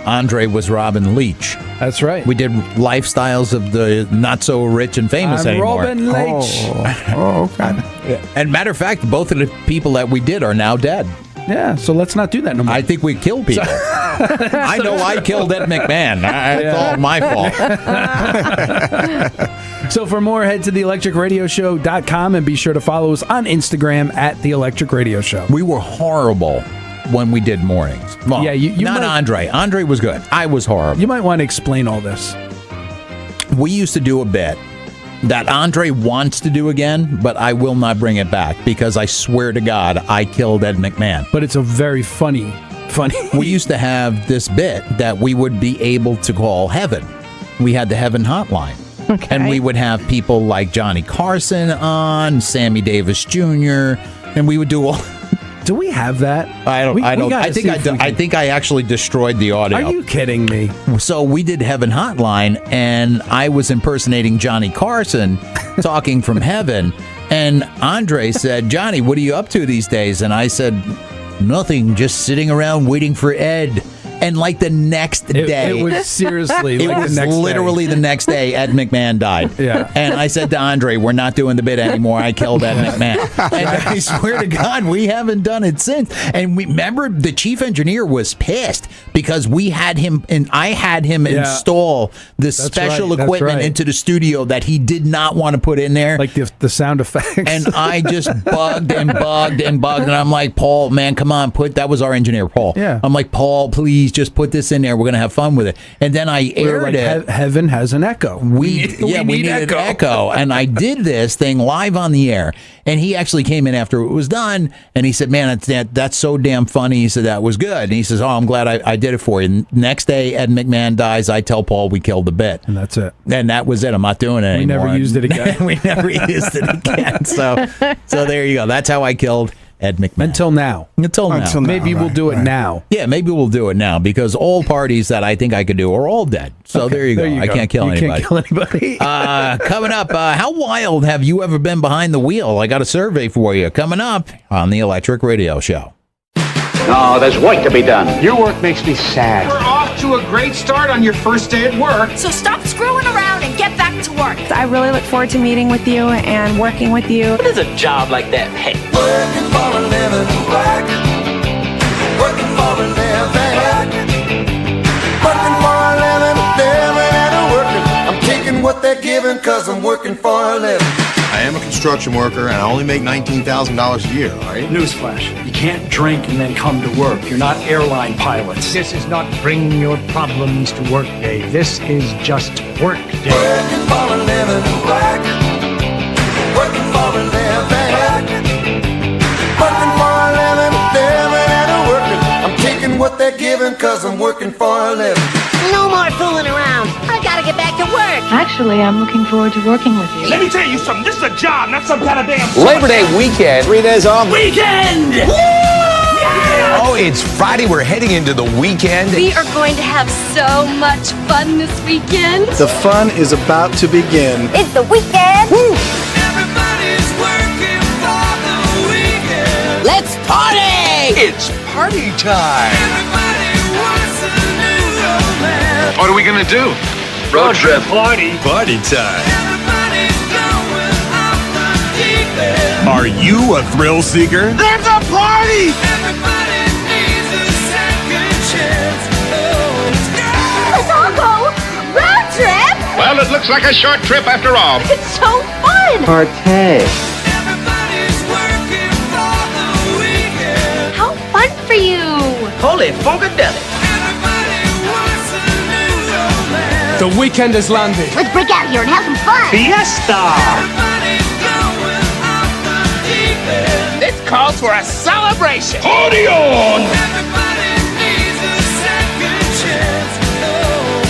Andre was Robin Leach. That's right. We did lifestyles of the not so rich and famous anymore. Robin Leach. Oh, okay. And matter of fact, both of the people that we did are now dead. Yeah, so let's not do that no more. I think we kill people. I know I killed Ed McMahon. It's all my fault. So for more, head to theelectricradioshow.com and be sure to follow us on Instagram at The Electric Radio Show. We were horrible when we did mornings. Well, yeah, you not Andre. Andre was good. I was horrible. You might want to explain all this. We used to do a bit that Andre wants to do again, but I will not bring it back because I swear to God, I killed Ed McMahon. But it's a very funny. We used to have this bit that we would be able to call Heaven. We had the Heaven hotline. Okay. And we would have people like Johnny Carson on, Sammy Davis Jr., and we would do all... Do we have that? I don't. I think I actually destroyed the audio. Are you kidding me? So we did Heaven Hotline, and I was impersonating Johnny Carson, talking from heaven. And Andre said, "Johnny, what are you up to these days?" And I said, "Nothing, just sitting around waiting for Ed." And like the next day, it was seriously. It like was the next literally day. the next day. Ed McMahon died. Yeah. And I said to Andre, "We're not doing the bit anymore. I killed Ed McMahon." And I swear to God, we haven't done it since. And we remember the chief engineer was pissed because we had him and I had him install the special equipment into the studio that he did not want to put in there, like the sound effects. And I just bugged and bugged and bugged, and I'm like, "Paul, man, come on, that was our engineer, Paul." Yeah. I'm like, "Paul, please just put this in there. We're gonna have fun with it." And then I aired it. Heaven has an echo. We needed echo, and I did this thing live on the air. And he actually came in after it was done, and he said, "Man, that's so damn funny." He said, "That was good." And he says, "Oh, I'm glad I did it for you." Next day, Ed McMahon dies. I tell Paul we killed the bit, and that's it. And that was it. I'm not doing it anymore. We never used it again. We never used it again. So there you go. That's how I killed Ed McMahon. Until now. Maybe we'll do it now. Yeah, maybe we'll do it now because all parties that I think I could do are all dead. So Okay, there you go. I can't kill anybody. Can't kill anybody. Coming up, how wild have you ever been behind the wheel? I got a survey for you coming up on the Electric Radio Show. No, there's work to be done. Your work makes me sad. We're off to a great start on your first day at work. So stop screwing around and get back to work. I really look forward to meeting with you and working with you. What does a job like that pay? Working for a living, working for a what they're giving because I'm working for a living. I am a construction worker and I only make $19,000 a year, all right? Newsflash, you can't drink and then come to work. You're not airline pilots. This is not bring your problems to work day. This is just work day. Working for a living, work. Working for a living. Working for a living, living and a working. I'm taking what they're giving because I'm working for a living. No more fooling around. I gotta get back to work. Actually, I'm looking forward to working with you. Let me tell you something. This is a job, not some kind of damn... Labor Day weekend. 3 days off. Weekend! Woo! Yeah! Oh, it's Friday. We're heading into the weekend. We are going to have so much fun this weekend. The fun is about to begin. It's the weekend. Woo! Everybody's working for the weekend. Let's party! It's party time. Everybody wants a new romance. What are we going to do? Road trip party. Party time. Everybody's going off the deep end. Are you a thrill seeker? There's a party! Everybody needs a second chance. Oh, let's go! Let's all go road trip. Well, it looks like a short trip after all. It's so fun. Partay. Everybody's working for the weekend. How fun for you. Holy funkadelic. Everybody wants a new romance. The weekend has landed. Let's break out here and have some fun. Fiesta! Everybody's going off the deep end. This calls for a celebration. Party on! Everybody needs a second chance. Oh.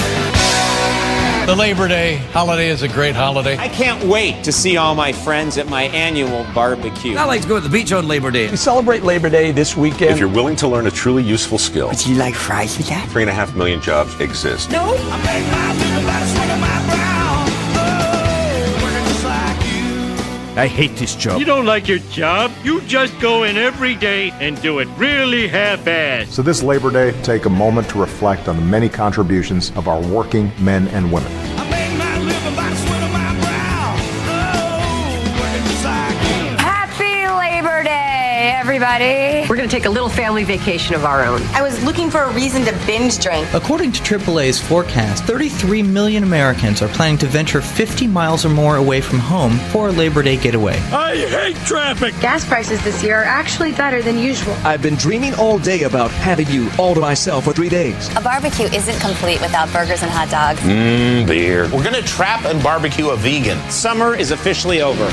The Labor Day holiday is a great holiday. I can't wait to see all my friends at my annual barbecue. I like to go to the beach on Labor Day. We celebrate Labor Day this weekend. If you're willing to learn a truly useful skill, Do you like fries with that? 3.5 million jobs exist. No. I make my living by the swing of my brow. Oh, working just like you. I hate this job. You don't like your job? You just go in every day and do it really half-assed. So this Labor Day, take a moment to reflect on the many contributions of our working men and women. I make my living by the swing of my brow. Oh, working just like you. Happy Labor Day, everybody. We're going to take a little family vacation of our own. I was looking for a reason to binge drink. According to AAA's forecast, 33 million Americans are planning to venture 50 miles or more away from home for a Labor Day getaway. I hate traffic. Gas prices this year are actually better than usual. I've been dreaming all day about having you all to myself for 3 days. A barbecue isn't complete without burgers and hot dogs. Beer. We're going to trap and barbecue a vegan. Summer is officially over.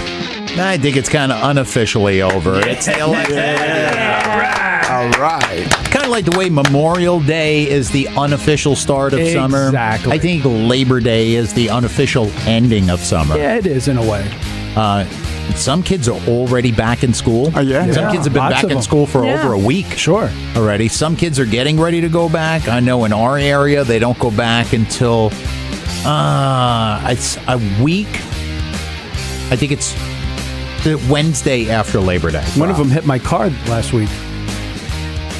I think it's kind of unofficially over. It's All right. kind of like the way Memorial Day is the unofficial start of summer. Exactly. I think Labor Day is the unofficial ending of summer. Yeah, it is in a way. Some kids are already back in school. Yeah. Some kids have been Lots back of in them. school for over a week. Sure. Already. Some kids are getting ready to go back. I know in our area they don't go back until it's a week. I think it's the Wednesday after Labor Day. One of them hit my car last week.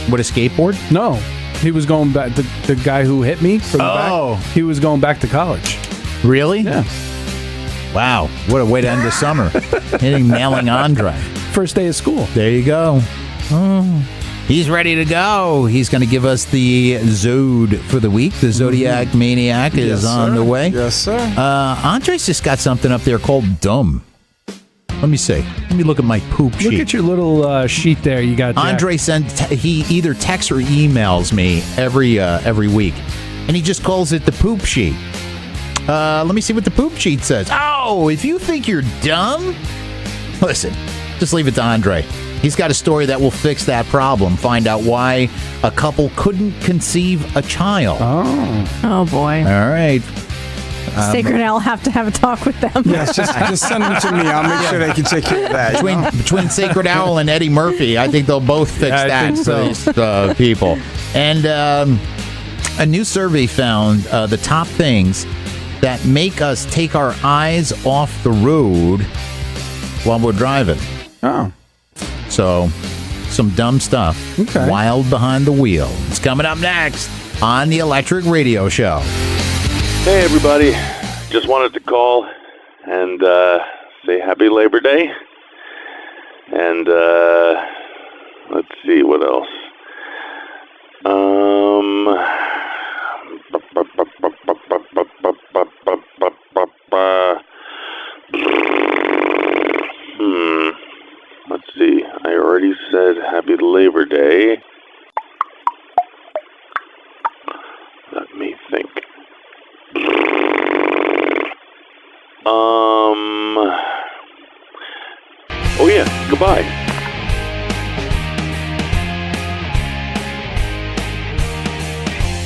What, a skateboard? No. He was going back. The guy who hit me from the back, he was going back to college. Really? Yeah. Wow. What a way to end the summer. Hitting nailing Andre. First day of school. There you go. Oh. He's ready to go. He's going to give us the Zode for the week. The Zodiac Maniac is on the way. Yes, sir. Andre's just got something up there called Dumb. Let me see. Let me look at my poop sheet. Look at your little sheet there. You got Jack. Andre he either texts or emails me every week, and he just calls it the poop sheet. Let me see what the poop sheet says. Oh, if you think you're dumb, listen, just leave it to Andre. He's got a story that will fix that problem. Find out why a couple couldn't conceive a child. Oh boy. All right. Sacred Al have to have a talk with them. Yes, just send them to me. I'll make sure they can take care of that. Between Sacred Owl and Eddie Murphy, I think they'll both fix that for these people. And a new survey found the top things that make us take our eyes off the road while we're driving. Oh. So, some dumb stuff. Okay. Wild behind the wheel. It's coming up next on the Electric Radio Show. Hey, everybody. Just wanted to call and say Happy Labor Day. And let's see, what else? Labor Day. Let me think. Oh yeah, goodbye.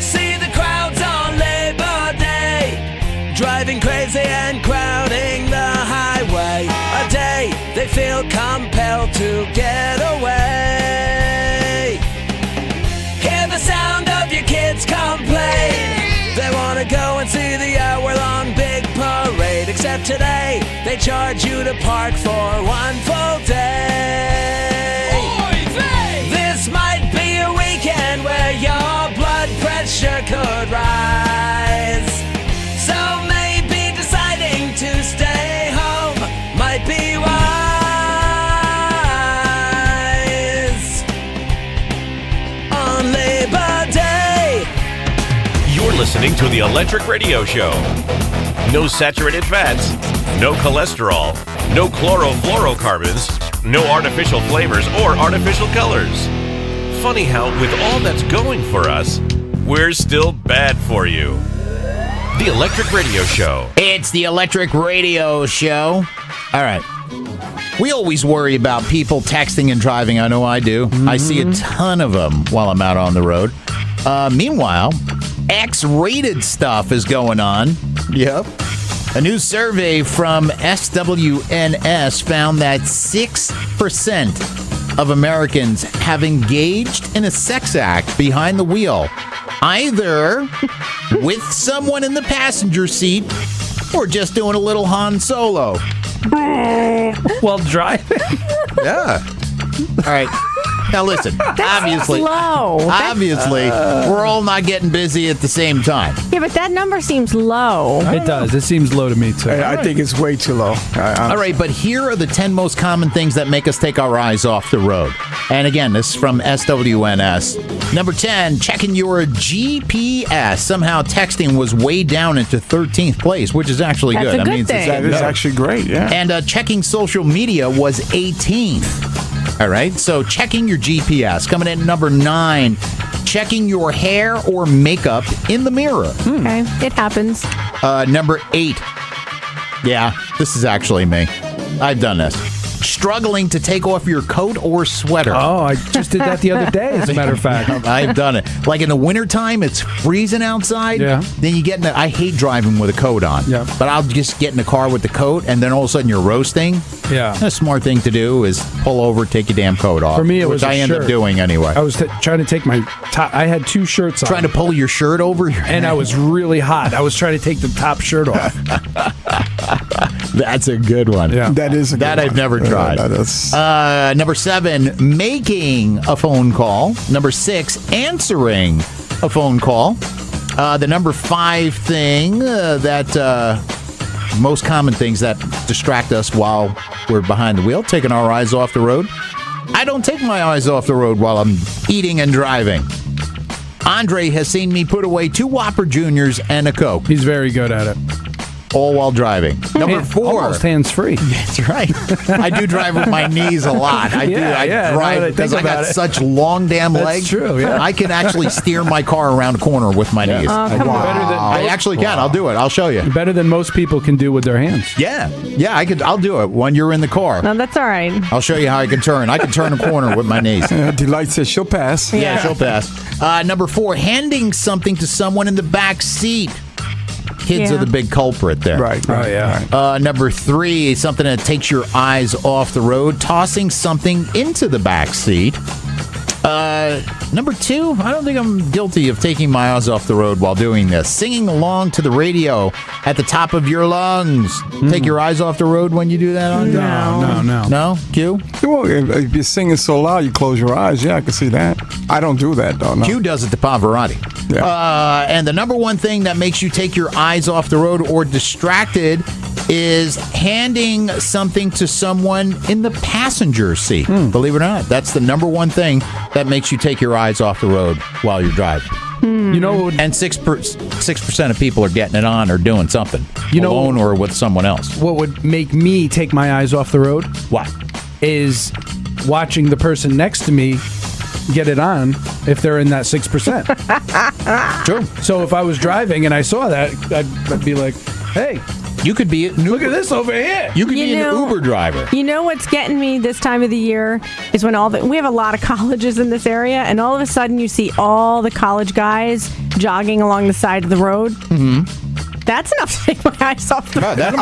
See the crowds on Labor Day, driving crazy and crowding the highway. A day they feel compelled to get away. Hear the sound of your kids complain. They want to go and see the hour-long big parade. Except today, they charge you to park for one full day. This might be a weekend where your blood pressure could rise. So maybe deciding to stay home might be wise. On Labor Day. You're listening to the Electric Radio Show. No saturated fats, no cholesterol, no chlorofluorocarbons, no artificial flavors or artificial colors. Funny how, with all that's going for us, we're still bad for you. The Electric Radio Show. It's the Electric Radio Show. All right. We always worry about people texting and driving. I know I do. I see a ton of them while I'm out on the road. Meanwhile, X-rated stuff is going on. Yep. A new survey from SWNS found that 6% of Americans have engaged in a sex act behind the wheel, either with someone in the passenger seat or just doing a little Han Solo. While driving? Yeah. All right. Now listen, obviously, low. We're all not getting busy at the same time. Yeah, but that number seems low. It does. It seems low to me, too. I think it's way too low. All right, but here are the 10 most common things that make us take our eyes off the road. And again, this is from SWNS. Number 10, checking your GPS. Somehow texting was way down into 13th place, which is actually That's good. a good thing. That is actually great, yeah. And checking social media was 18th. All right, so checking your GPS. Coming in at number 9, checking your hair or makeup in the mirror. Okay, it happens. Number 8. Yeah, this is actually me. I've done this. Struggling to take off your coat or sweater. Oh, I just did that the other day, as a matter of fact. I've done it. Like in the wintertime, it's freezing outside. Yeah. Then you get in I hate driving with a coat on. Yeah. But I'll just get in the car with the coat, and then all of a sudden you're roasting. Yeah. A smart thing to do is pull over, take your damn coat off. For me, it was which I end up doing anyway. I was trying to take my top. I had 2 shirts on. Trying to pull your shirt over? And I was really hot. I was trying to take the top shirt off. That's a good one. Yeah. That is a good That one. I've never tried. That is. Number 7, making a phone call. Number 6, answering a phone call. The number 5 thing most common things that distract us while we're behind the wheel, taking our eyes off the road. I don't take my eyes off the road while I'm eating and driving. Andre has seen me put away 2 Whopper Juniors and a Coke. He's very good at it. All while driving. Number 4. Almost hands-free. That's right. I do drive with my knees a lot. I drive because I got such long damn legs. That's true, yeah. I can actually steer my car around a corner with my knees. Oh, come on. I actually can. I'll do it. I'll show you. Better than most people can do with their hands. Yeah. Yeah, I'll do it when you're in the car. No, that's all right. I'll show you how I can turn. I can turn a corner with my knees. Delight says she'll pass. Yeah, she'll pass. Number 4, handing something to someone in the back seat. Kids are the big culprit there. Right. Oh, yeah. Number 3, something that takes your eyes off the road, tossing something into the back seat. Number 2, I don't think I'm guilty of taking my eyes off the road while doing this. Singing along to the radio at the top of your lungs. Take your eyes off the road when you do that, Andre? No. No? Q? Well, if you're singing so loud, you close your eyes. Yeah, I can see that. I don't do that, though. No. Q does it to Pavarotti. Yeah. And the number 1 thing that makes you take your eyes off the road or distracted is handing something to someone in the passenger seat. Believe it or not, that's the number 1 thing that makes you take your eyes off the road while you're driving. You know, and 6% of people are getting it on or doing something, alone or with someone else. What would make me take my eyes off the road? What? Is watching the person next to me get it on if they're in that 6%. True. So if I was driving and I saw that, I'd be like, hey, you could be look at this over here. You could be an Uber driver. You know what's getting me this time of the year is when we have a lot of colleges in this area, and all of a sudden you see all the college guys jogging along the side of the road. Mm-hmm. That's enough to take my eyes off the road. A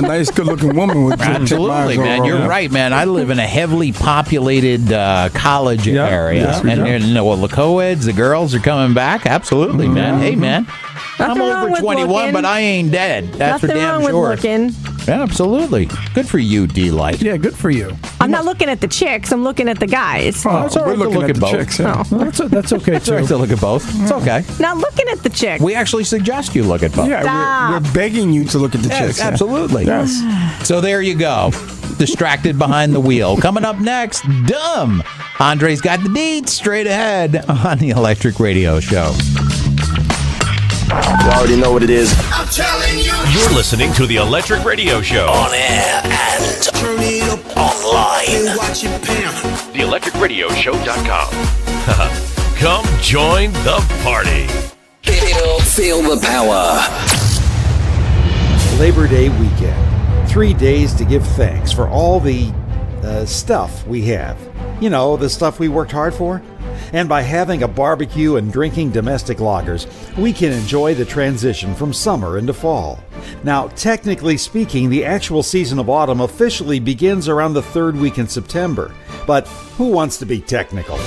nice good-looking woman would absolutely, man. You're right, man. I live in a heavily populated college area, and the co-eds, the girls are coming back. Absolutely, man. Hey, man. Nothing I'm over 21, but I ain't dead. That's Nothing for damn wrong sure. with looking. Yeah, absolutely. Good for you, D-Light. Yeah, good for you. I'm not looking at the chicks. I'm looking at the guys. Oh, it's all right to look at both. Chicks, yeah. That's okay, It's too. all right to look at both. It's okay. Not looking at the chicks. We actually suggest you look at both. Yeah, we're begging you to look at the chicks. Yes, absolutely. Yes. So there you go. Distracted behind the wheel. Coming up next, Dumb. Andre's got the deets straight ahead on the Electric Radio Show. You already know what it is. I'm telling you. You're listening to the Electric Radio Show. On air and turn it up online. TheElectricRadioShow.com. Come join the party. Feel the power. Labor Day weekend. 3 days to give thanks for all the stuff we have. You know, the stuff we worked hard for. And by having a barbecue and drinking domestic lagers, we can enjoy the transition from summer into fall. Now, technically speaking, the actual season of autumn officially begins around the third week in September. But who wants to be technical?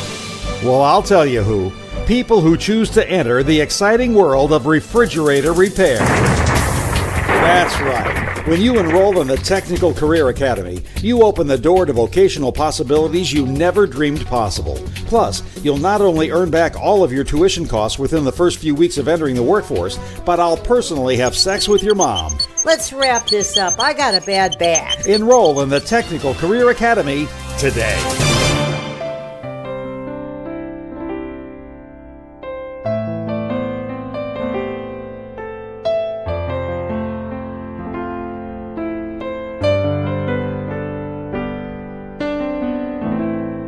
Well, I'll tell you who. People who choose to enter the exciting world of refrigerator repair. That's right. When you enroll in the Technical Career Academy, you open the door to vocational possibilities you never dreamed possible. Plus, you'll not only earn back all of your tuition costs within the first few weeks of entering the workforce, but I'll personally have sex with your mom. Let's wrap this up. I got a bad back. Enroll in the Technical Career Academy today.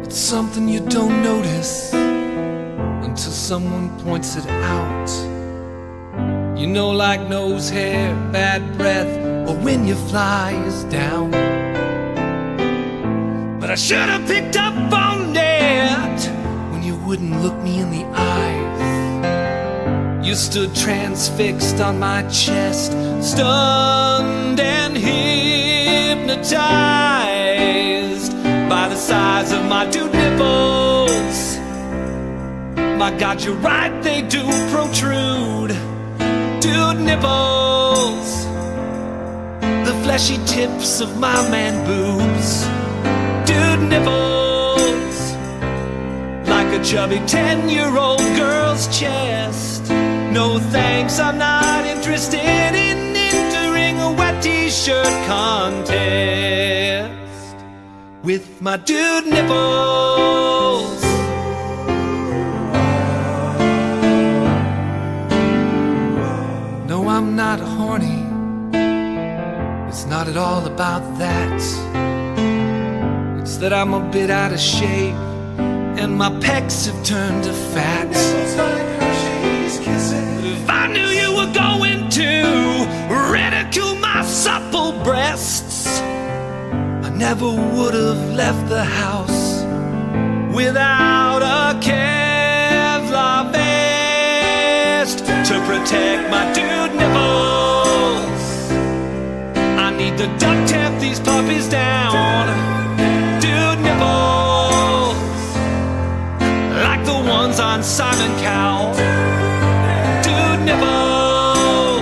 Something you don't notice until someone points it out. You know, like nose hair, bad breath, or when your fly is down. But I should have picked up on that when you wouldn't look me in the eyes. You stood transfixed on my chest, stunned and hypnotized by the size of my two nipples. My God, you're right, they do protrude. Dude nipples, the fleshy tips of my man boobs. Dude nipples, like a chubby 10-year-old girl's chest. No thanks, I'm not interested in entering a wet t-shirt contest with my dude nipples. No, I'm not horny. It's not at all about that. It's that I'm a bit out of shape and my pecs have turned to fat. But if I knew you were going to ridicule my supple breasts, I never would have left the house without a Kevlar vest to protect my dude nipples. I need to duct tape these puppies down. Dude nipples, like the ones on Simon Cowell. Dude nipples,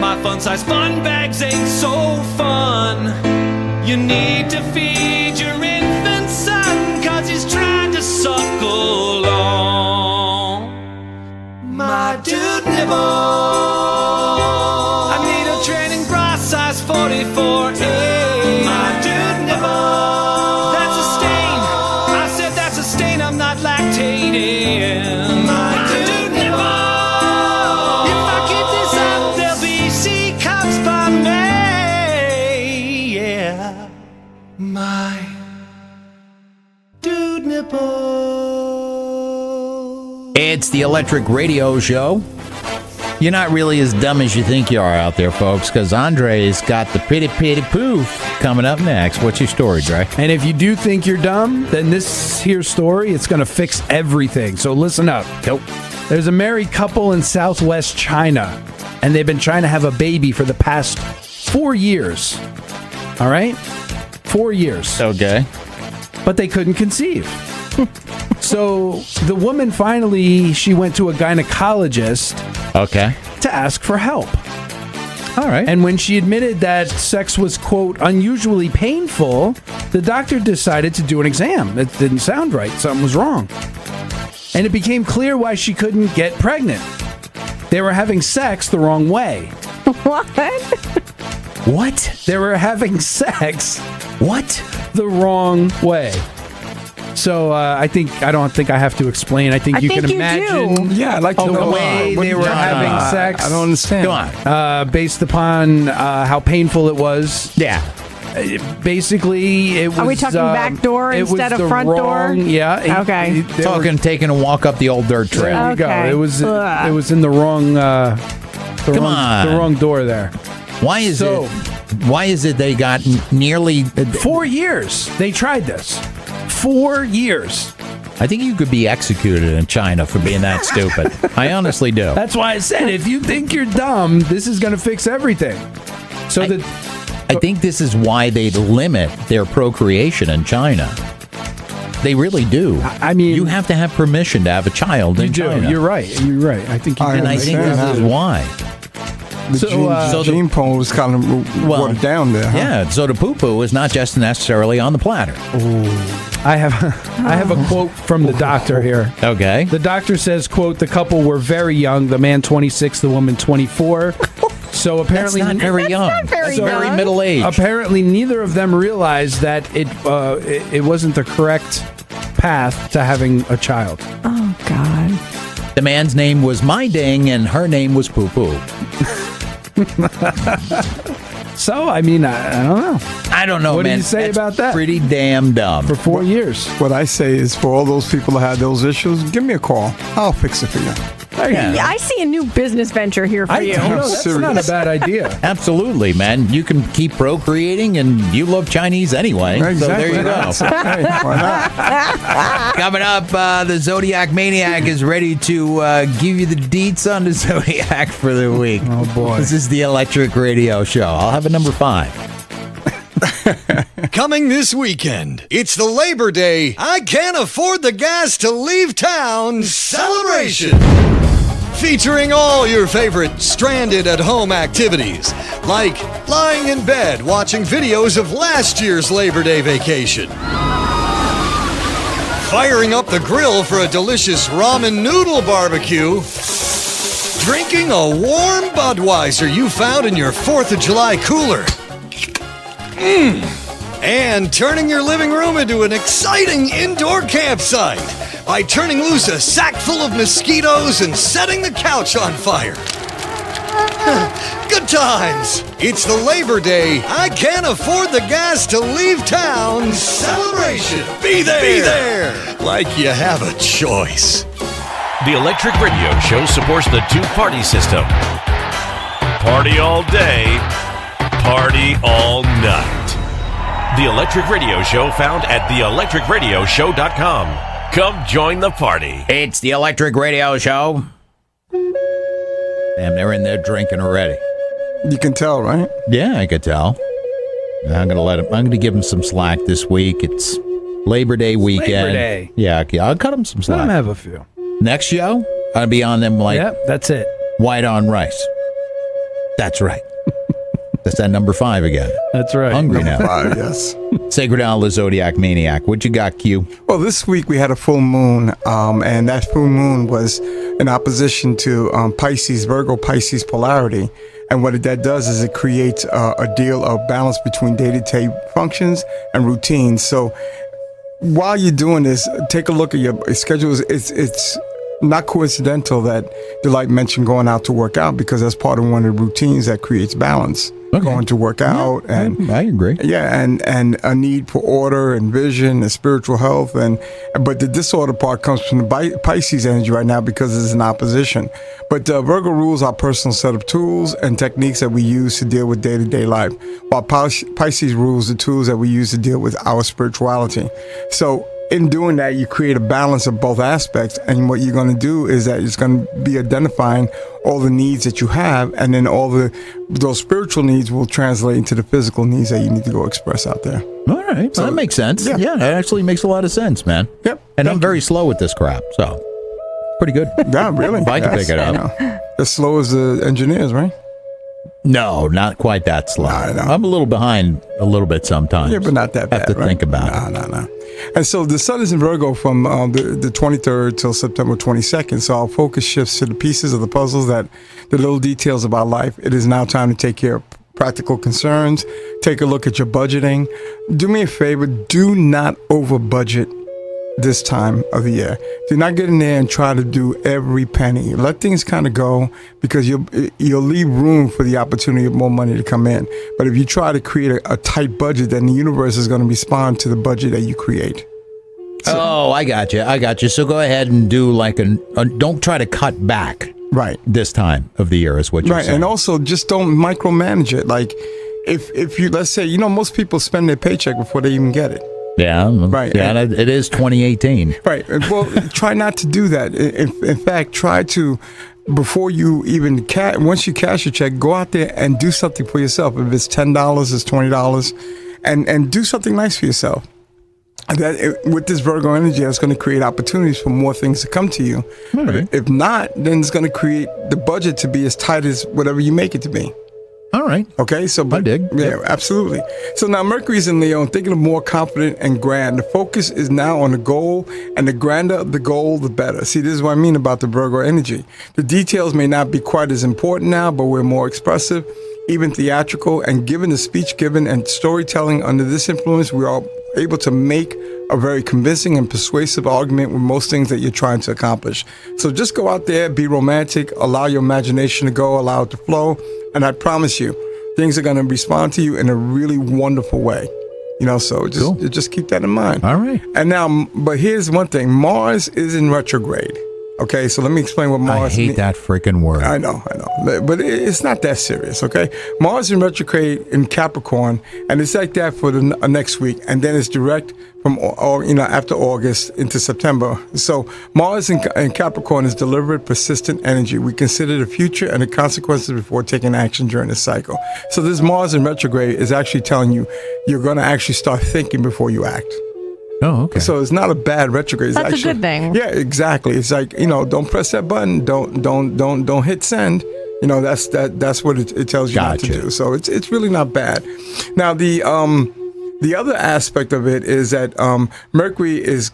my fun-size fun bags ain't so fun. You need to feed your infant son, 'cause he's trying to suckle on my dude nipple. I need a training bra size 44A. My dude nipple. That's a stain. I said that's a stain, I'm not lactating. My dude nipple. If I keep this up, there'll be C cups by May. people. It's the Electric Radio Show. You're not really as dumb as you think you are out there, folks, because Andre's got the pretty poof coming up next. What's your story, Dre? And if you do think you're dumb, then this here story, it's going to fix everything. So listen up. Nope. There's a married couple in southwest China, and they've been trying to have a baby for the past 4 years. All right? 4 years. Okay. But they couldn't conceive. So the woman finally, she went to a gynecologist. Okay. To ask for help. All right. And when she admitted that sex was, quote, unusually painful, the doctor decided to do an exam. It didn't sound right. Something was wrong. And it became clear why she couldn't get pregnant. They were having sex the wrong way. What? What? They were having sex. What? The wrong way. So I don't think I have to explain. I think you can imagine. Do. Yeah, I'd like to know the way they were having sex. I don't understand. Go on. Based upon how painful it was. Yeah. Basically, it was. Are we talking back door instead of front door? Yeah. Okay. Taking a walk up the old dirt trail. There you go. Okay. It was in the wrong. The wrong door there. Why is it they got nearly 4 years? They tried this. 4 years. I think you could be executed in China for being that stupid. I honestly do. That's why I said if you think you're dumb, this is going to fix everything. So I think this is why they limit their procreation in China. They really do. I mean, you have to have permission to have a child in China. You're right. You're right. I think you do. And I think this is why. The gene pool was kind of watered down there. Huh? Yeah, so the poo-poo is not just necessarily on the platter. I have a quote from the doctor here. Okay. The doctor says, quote, the couple were very young, the man 26, the woman 24. So apparently that's not very young. Not very young. Very middle age. Apparently neither of them realized that it wasn't the correct path to having a child. Oh, God. The man's name was My Ding and her name was Poo Poo. So, I mean, I don't know. I don't know, what man. What do you say That's about that? Pretty damn dumb. For 4 years. What I say is for all those people that had those issues, give me a call. I'll fix it for you. Yeah, I see a new business venture here for you. No, that's not a bad idea. Absolutely, man. You can keep procreating, and you love Chinese anyway. Exactly. So there you go. Hey, why not? Coming up, the Zodiac Maniac is ready to give you the deets on the Zodiac for the week. Oh, boy. This is the Electric Radio Show. I'll have a number 5. Coming this weekend, it's the Labor Day I Can't Afford the Gas to Leave Town celebration. Featuring all your favorite stranded at home activities, like lying in bed watching videos of last year's Labor Day vacation, firing up the grill for a delicious ramen noodle barbecue, drinking a warm Budweiser you found in your 4th of July cooler, and turning your living room into an exciting indoor campsite by turning loose a sack full of mosquitoes and setting the couch on fire. Good times. It's the Labor Day I Can't Afford the Gas to Leave Town celebration. Be there. Be there. Like you have a choice. The Electric Radio Show supports the two-party system. Party all day, party all night. The Electric Radio Show found at theelectricradioshow.com. Come join the party. It's the Electric Radio Show. Damn, they're in there drinking already. You can tell, right? Yeah, I could tell. I'm gonna give them some slack this week. It's Labor Day weekend. Labor Day. Yeah, I'll cut them some slack. Let them have a few. Next show, I'll be on them like. Yep, that's it. White on rice. That's right. That's that number 5 again. That's right. Hungry Number now. 5, yes. Sacred Owl, the Zodiac Maniac. What you got, Q? Well, this week we had a full moon, and that full moon was in opposition to Virgo Pisces polarity. And what that does is it creates a deal of balance between day-to-day functions and routines. So while you're doing this, take a look at your schedules. It's not coincidental that Delight mentioned going out to work out, because that's part of one of the routines that creates balance. Going to work out, and I agree. Yeah, and a need for order and vision and spiritual health, but the disorder part comes from the Pisces energy right now because it's an opposition. But Virgo rules our personal set of tools and techniques that we use to deal with day-to-day life, while Pisces rules the tools that we use to deal with our spirituality. So in doing that, you create a balance of both aspects, and what you're going to do is that it's going to be identifying all the needs that you have, and then those spiritual needs will translate into the physical needs that you need to go express out there. All right, so that makes sense. Yeah, that actually makes a lot of sense, man. Yep. And I'm very slow with this crap, so pretty good. Yeah, really. If I can pick it up. As slow as the engineers, right? No, not quite that slow. No. I'm a little behind a little bit sometimes. Yeah, but not that bad. Have to right? think about it. No. And so the sun is in Virgo from the 23rd till September 22nd. So our focus shifts to the pieces of the puzzles, the little details of our life. It is now time to take care of practical concerns. Take a look at your budgeting. Do me a favor. Do not over budget this time of the year. Do not get in there and try to do every penny. Let things kind of go, because you'll leave room for the opportunity of more money to come in. But if you try to create a tight budget, then the universe is going to respond to the budget that you create. So, I got you. So go ahead and do don't try to cut back. Right. This time of the year is what you're saying. And also just don't micromanage it. Like if you, let's say, most people spend their paycheck before they even get it. Yeah, right. Yeah, it is 2018. Right. Well, try not to do that. In fact, try to, before you even once you cash your check, go out there and do something for yourself. If it's $10, it's $20, and do something nice for yourself. With this Virgo energy, that's going to create opportunities for more things to come to you. Right. If not, then it's going to create the budget to be as tight as whatever you make it to be. All right. Okay, so I dig. Yeah, absolutely. So now Mercury's in Leo, and thinking of more confident and grand. The focus is now on the goal, and the grander the goal, the better. See, this is what I mean about the Virgo energy. The details may not be quite as important now, but we're more expressive, even theatrical, and given the speech given and storytelling under this influence, we are able to make a very convincing and persuasive argument with most things that you're trying to accomplish. So just go out there, be romantic, allow your imagination to go, allow it to flow, and I promise you, things are going to respond to you in a really wonderful way. So just keep that in mind. All right. And now, but here's one thing. Mars is in retrograde. Okay, so let me explain what Mars means. I hate that freaking word. I know. But it's not that serious, okay? Mars in retrograde in Capricorn, and it's like that for the next week, and then it's direct from after August into September. So Mars in Capricorn is deliberate, persistent energy. We consider the future and the consequences before taking action during this cycle. So this Mars in retrograde is actually telling you you're going to actually start thinking before you act. Oh, okay. So it's not a bad retrograde. That's actually a good thing. Yeah, exactly. It's like, don't press that button. Don't hit send. That's what it tells you not to do. So it's really not bad. Now the other aspect of it is that Mercury is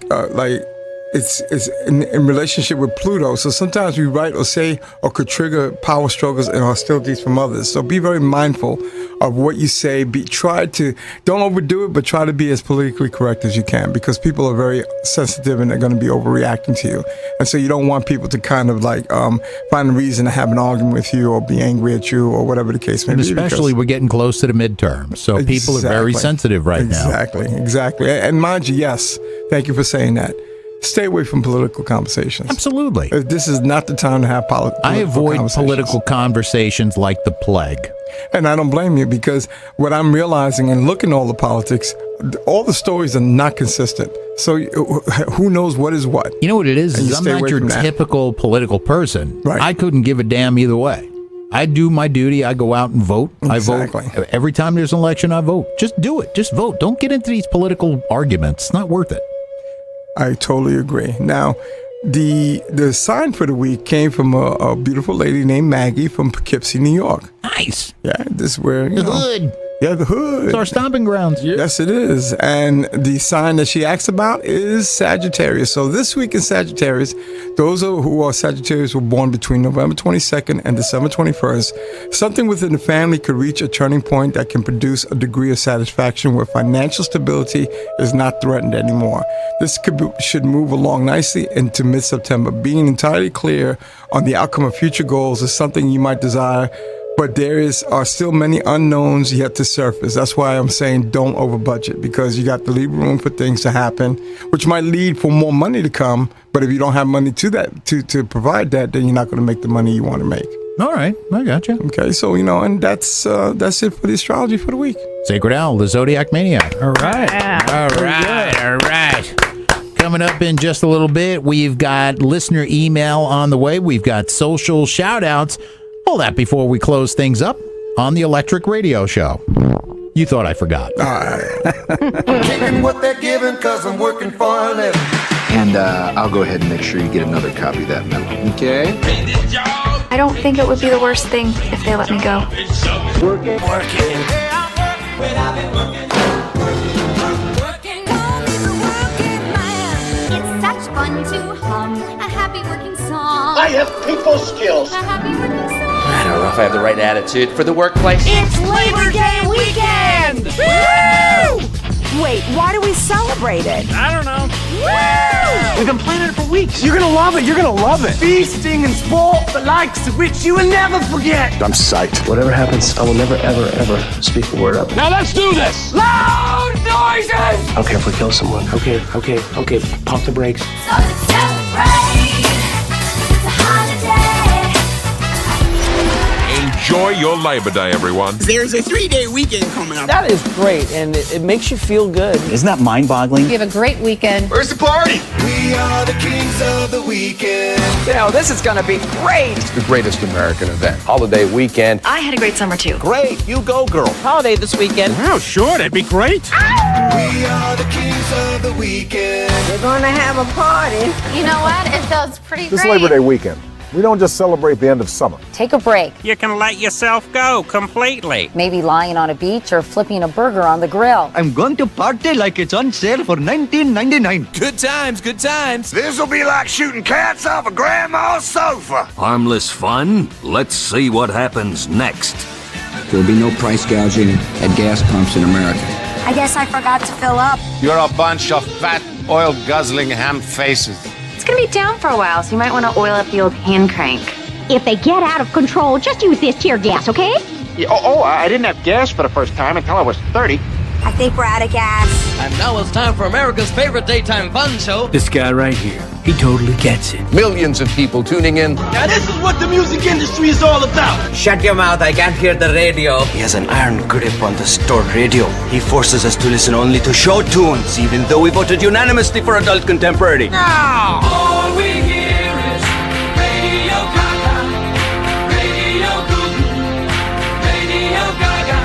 it's in relationship with Pluto. So sometimes we write or say or could trigger power struggles and hostilities from others. So be very mindful of what you say. Don't overdo it, but try to be as politically correct as you can, because people are very sensitive and they're going to be overreacting to you. And so you don't want people to kind of find a reason to have an argument with you or be angry at you or whatever the case may be. Especially we're getting close to the midterms. So people are very sensitive right now. Exactly. And mind you, yes, thank you for saying that. Stay away from political conversations. Absolutely. This is not the time to have political conversations. I avoid political conversations like the plague. And I don't blame you, because what I'm realizing and looking at all the politics, all the stories are not consistent. So who knows what is what? You know what it is I'm not your typical political person. Right. I couldn't give a damn either way. I do my duty. I go out and vote. Exactly. I vote. Every time there's an election, I vote. Just do it. Just vote. Don't get into these political arguments. It's not worth it. I totally agree. Now, the sign for the week came from a beautiful lady named Maggie from Poughkeepsie, New York. Nice. Yeah, this is where good. Yeah, the hood. It's our stomping grounds. Yes, it is. And the sign that she asks about is Sagittarius. So this week in Sagittarius, those who are Sagittarius were born between November 22nd and December 21st. Something within the family could reach a turning point that can produce a degree of satisfaction where financial stability is not threatened anymore. This should move along nicely into mid-September. Being entirely clear on the outcome of future goals is something you might desire, but there are still many unknowns yet to surface. That's why I'm saying don't over budget, because you got to leave room for things to happen, which might lead for more money to come. But if you don't have money to provide that, then you're not going to make the money you want to make. All right, I got you. Okay, so and that's it for the astrology for the week. Sacred Owl, the Zodiac Maniac. All right. All right. Coming up in just a little bit, we've got listener email on the way. We've got social shout-outs. All that before we close things up on the Electric Radio Show. You thought I forgot. Kicking what they're giving because I'm working for a living. And I'll go ahead and make sure you get another copy of that memo. Okay? I don't think it would be the worst thing if they let me go. Working. It's such fun to hum a happy working song. I have people skills. A happy working song. I don't know if I have the right attitude for the workplace. It's Labor Day weekend! Woo! Wait, why do we celebrate it? I don't know. Woo! We've been planning it for weeks. You're gonna love it. You're gonna love it. Feasting and sport, the likes of which you will never forget. I'm psyched. Whatever happens, I will never, ever, ever speak a word of it. Now let's do this. Loud noises. I don't care if we kill someone. Okay. Pump the brakes. So let's celebrate. It's a holiday. Enjoy your Labor Day, everyone. There's a 3-day weekend coming up. That is great, and it makes you feel good. Isn't that mind-boggling? You have a great weekend. Where's the party? We are the kings of the weekend. You know, this is gonna be great. It's the greatest American event. Holiday weekend. I had a great summer too. Great, you go, girl. Holiday this weekend. Oh, sure, that'd be great. We are the kings of the weekend. We're gonna have a party. You know what? It feels pretty This great. Labor Day weekend, we don't just celebrate the end of summer. Take a break. You can let yourself go completely. Maybe lying on a beach or flipping a burger on the grill. I'm going to party like it's on sale for $19.99. Good times, good times. This'll be like shooting cats off a grandma's sofa. Harmless fun? Let's see what happens next. There will be no price gouging at gas pumps in America. I guess I forgot to fill up. You're a bunch of fat, oil-guzzling ham faces. It's gonna be down for a while, so you might want to oil up the old hand crank. If they get out of control, just use this tear gas, okay? I didn't have gas for the first time until I was 30. I think we're out of gas. And now it's time for America's favorite daytime fun show. This guy right here, he totally gets it. Millions of people tuning in. Now this is what the music industry is all about. Shut your mouth, I can't hear the radio. He has an iron grip on the stored radio. He forces us to listen only to show tunes, even though we voted unanimously for adult contemporary. All we hear is Radio Gaga, Radio Goo, Radio Gaga.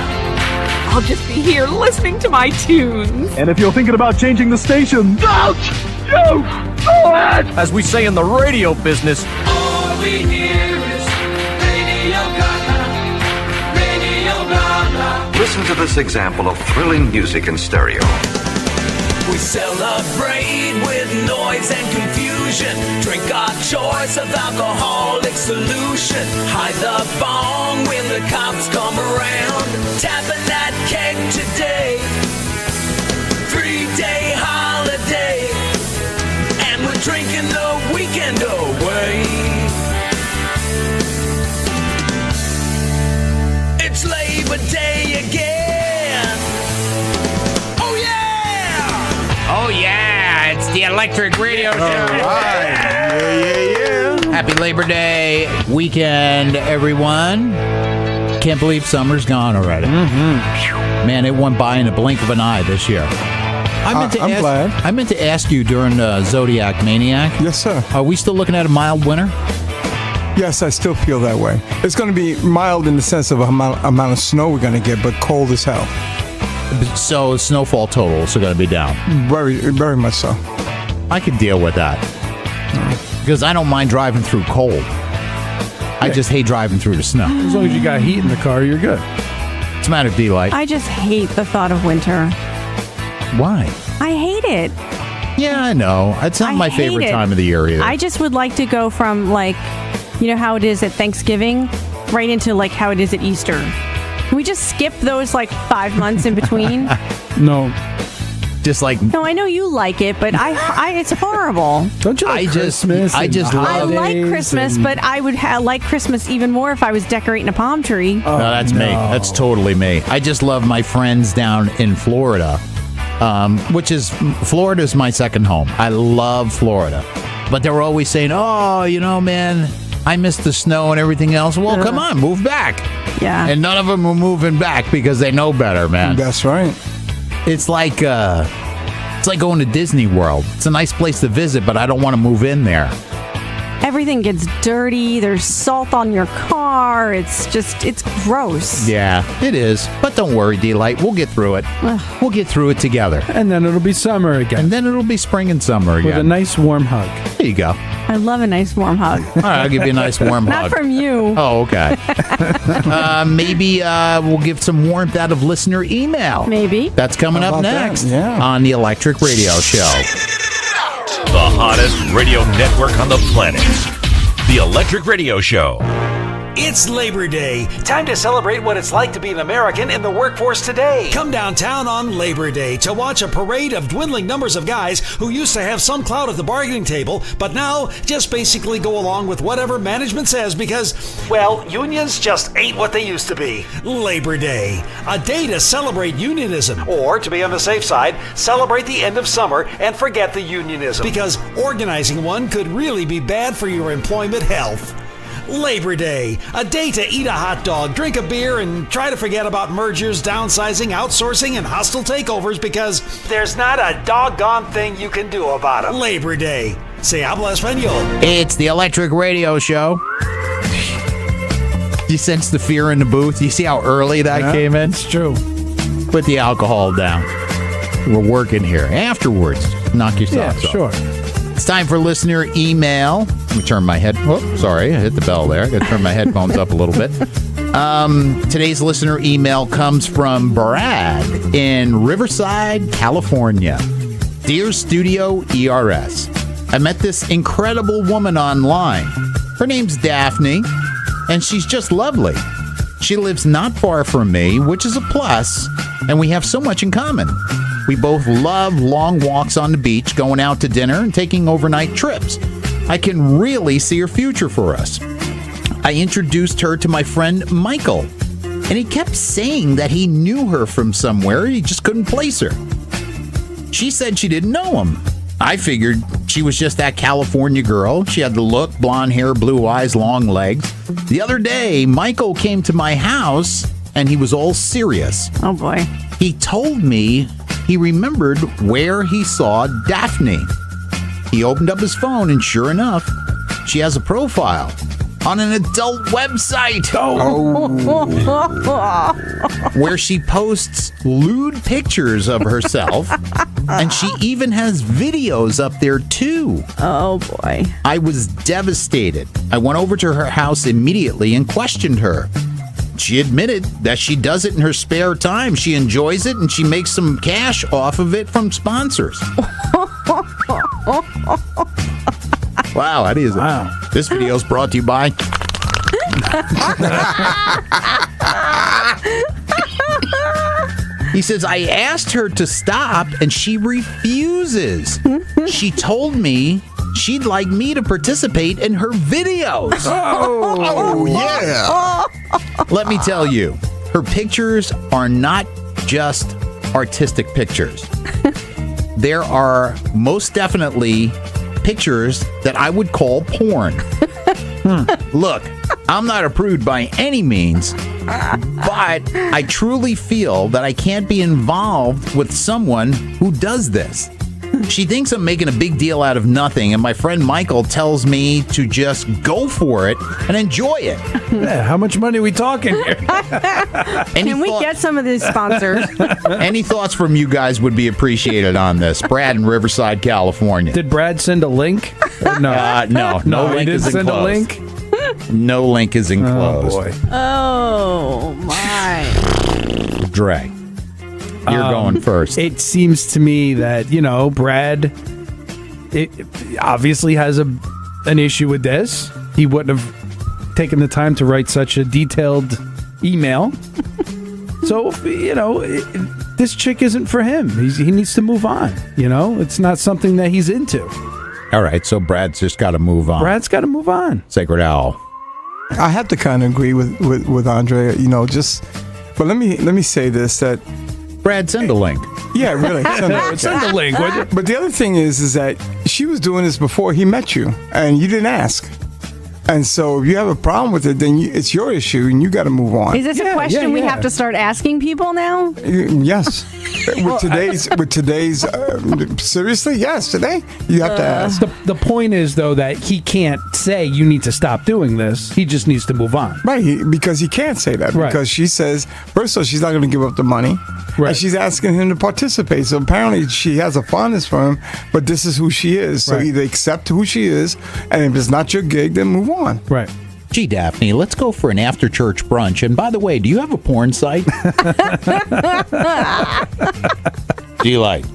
I'll just be here listening to my tunes. And if you're thinking about changing the station, Don't you do it! As we say in the radio business, All we hear is Radio Gaga, Radio Gaga. listen to this example of thrilling music in stereo. We celebrate with noise and confusion. Drink our choice of alcoholic solution. Hide the bong when the cops come around. Tapping that keg today. 3-day holiday. And we're drinking the weekend away. It's Labor Day again. Oh yeah! Oh, yeah. It's the Electric Radio Show. Yeah. Happy Labor Day weekend, everyone. Can't believe summer's gone already. Man, it went by in a blink of an eye this year. I'm glad. I meant to ask you during Zodiac Maniac. Yes, sir. Are we still looking at a mild winter? Yes, I still feel that way. It's going to be mild in the sense of amount of snow we're going to get, but cold as hell. So snowfall totals are going to be down. Very, very much so. I can deal with that. Because I don't mind driving through cold. I just hate driving through the snow. As long as you got heat in the car, you're good. What's the matter, D-Light? I just hate the thought of winter. Why? I hate it. Yeah, I know. It's not my favorite time of the year either. I just would like to go from, like, you know how it is at Thanksgiving, right into, like, how it is at Easter. Can we just skip those, like, 5 months in between? No. Just like... No, I know you like it, but I it's horrible. Don't you like Christmas? I like Christmas, but I would like Christmas even more if I was decorating a palm tree. No, that's me. That's totally me. I just love my friends down in Florida, Florida's my second home. I love Florida. But they were always saying, oh, you know, man, I miss the snow and everything else. Well, come on, move back. Yeah. And none of them are moving back because they know better, man. That's right. It's like going to Disney World. It's a nice place to visit, but I don't want to move in there. Everything gets dirty. There's salt on your car. It's gross. Yeah, it is. But don't worry, D-Light. We'll get through it. We'll get through it together. And then it'll be summer again. And then it'll be spring and summer again. With a nice warm hug. There you go. I love a nice warm hug. All right, I'll give you a nice warm hug. Not from you. Oh, okay. Maybe we'll give some warmth out of listener email. Maybe. That's coming up next Yeah. on the Electric Radio Show. The hottest radio network on the planet. The Electric Radio Show. It's Labor Day. Time to celebrate what it's like to be an American in the workforce today. Come downtown on Labor Day to watch a parade of dwindling numbers of guys who used to have some clout at the bargaining table, but now just basically go along with whatever management says because, well, unions just ain't what they used to be. Labor Day, a day to celebrate unionism, or to be on the safe side, celebrate the end of summer and forget the unionism. Because organizing one could really be bad for your employment health. Labor Day, a day to eat a hot dog, drink a beer, and try to forget about mergers, downsizing, outsourcing, and hostile takeovers because there's not a doggone thing you can do about it. Labor Day. Se habla español. It's the Electric Radio Show. You sense the fear in the booth? You see how early that came in? It's true. Put the alcohol down. We're working here. Afterwards, knock your socks off. Sure. It's time for listener email. Let me turn my head. Whoop, sorry, I hit the bell there. I got to turn my headphones up a little bit. Today's listener email comes from Brad in Riverside, California. Dear Studio ERS, I met this incredible woman online. Her name's Daphne, and she's just lovely. She lives not far from me, which is a plus, and we have so much in common. We both love long walks on the beach, going out to dinner, and taking overnight trips. I can really see her future for us. I introduced her to my friend Michael, and he kept saying that he knew her from somewhere. He just couldn't place her. She said she didn't know him. I figured she was just that California girl. She had the look, blonde hair, blue eyes, long legs. The other day, Michael came to my house, and he was all serious. Oh, boy. He told me he remembered where he saw Daphne. He opened up his phone, and sure enough, she has a profile on an adult website. Where she posts lewd pictures of herself, and she even has videos up there, too. Oh, boy. I was devastated. I went over to her house immediately and questioned her. She admitted that she does it in her spare time. She enjoys it, and she makes some cash off of it from sponsors. Wow, that is. Wow. This video is brought to you by. He says, I asked her to stop, and she refuses. She told me she'd like me to participate in her videos. Oh, yeah. Let me tell you, her pictures are not just artistic pictures. There are most definitely pictures that I would call porn. Look, I'm not a prude by any means, but I truly feel that I can't be involved with someone who does this. She thinks I'm making a big deal out of nothing, and my friend Michael tells me to just go for it and enjoy it. Yeah, how much money are we talking here? Can we get some of these sponsors? Any thoughts from you guys would be appreciated on this. Brad in Riverside, California. Did Brad send a link? No. No link is enclosed. Send a link? No link is enclosed. Oh, boy. Oh, my. Dre, you're going first. It seems to me that, Brad obviously has an issue with this. He wouldn't have taken the time to write such a detailed email. So, this chick isn't for him. He needs to move on. It's not something that he's into. All right, so Brad's just got to move on. Brad's got to move on. Sacred Owl. I have to kind of agree with Andre. But let me say this, that Brad, send a link. Yeah, really. Send a link, would you? But the other thing is that she was doing this before he met you, and you didn't ask. And so if you have a problem with it, then it's your issue, and you got to move on. Is this a question we have to start asking people now? Yes. With today's seriously, yes, today you have to ask. The point is, though, that he can't say you need to stop doing this. He just needs to move on. Right, because he can't say that. Right. Because she says, first of all, she's not going to give up the money. Right. And she's asking him to participate. So apparently she has a fondness for him, but this is who she is. So either accept who she is, and if it's not your gig, then move on. Right. Gee, Daphne, let's go for an after-church brunch. And by the way, do you have a porn site? D-Light.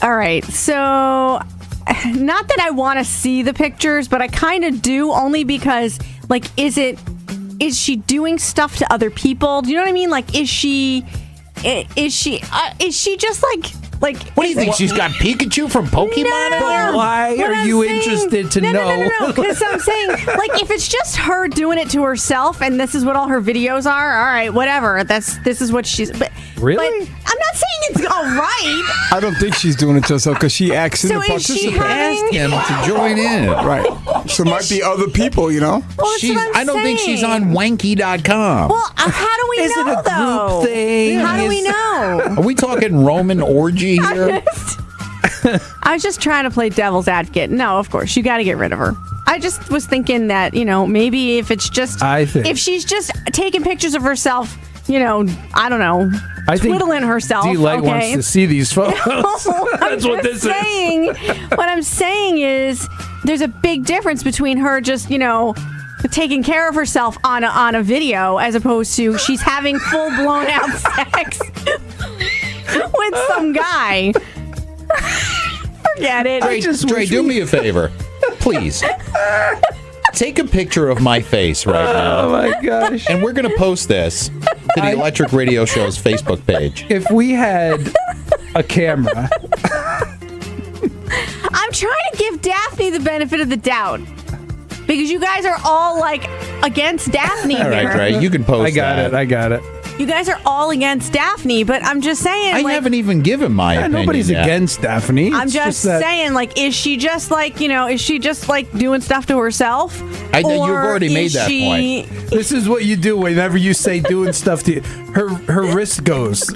All right. So, not that I want to see the pictures, but I kind of do, only because, is she doing stuff to other people? Do you know what I mean? Is she just like what do you think? She's got Pikachu from Pokemon? No. Why are you interested to know? No. Because I'm saying, if it's just her doing it to herself, and this is what all her videos are, all right, whatever. This is what she's. But really, but I'm not saying it's all right. I don't think she's doing it to herself because she asked him to participate. Asked him to join in. Right. So it might be other people, Well, I don't think she's on wanky.com. Well, how do we know, it a group though? thing? How do we know? Are we talking Roman orgy here? I was just trying to play devil's advocate. No, of course, you got to get rid of her. I just was thinking that, maybe if it's just, if she's just taking pictures of herself, I don't know, twiddling herself. D-Light wants to see these photos. That's what this is. What I'm saying is, there's a big difference between her just, taking care of herself on a video, as opposed to she's having full blown out sex with some guy. Forget it. Dre, do me a favor, please. Take a picture of my face right now. Oh my gosh! And we're gonna post this to the Electric Radio Show's Facebook page. If we had a camera, I'm trying to give Daphne the benefit of the doubt. Because you guys are all against Daphne. All right, Dre, you can post that. I got it. You guys are all against Daphne, but I'm just saying. I haven't even given my opinion. Nobody's against Daphne. I'm just saying, is she just is she just doing stuff to herself? You've already made that point. This is what you do whenever you say doing stuff to you. Her wrist goes.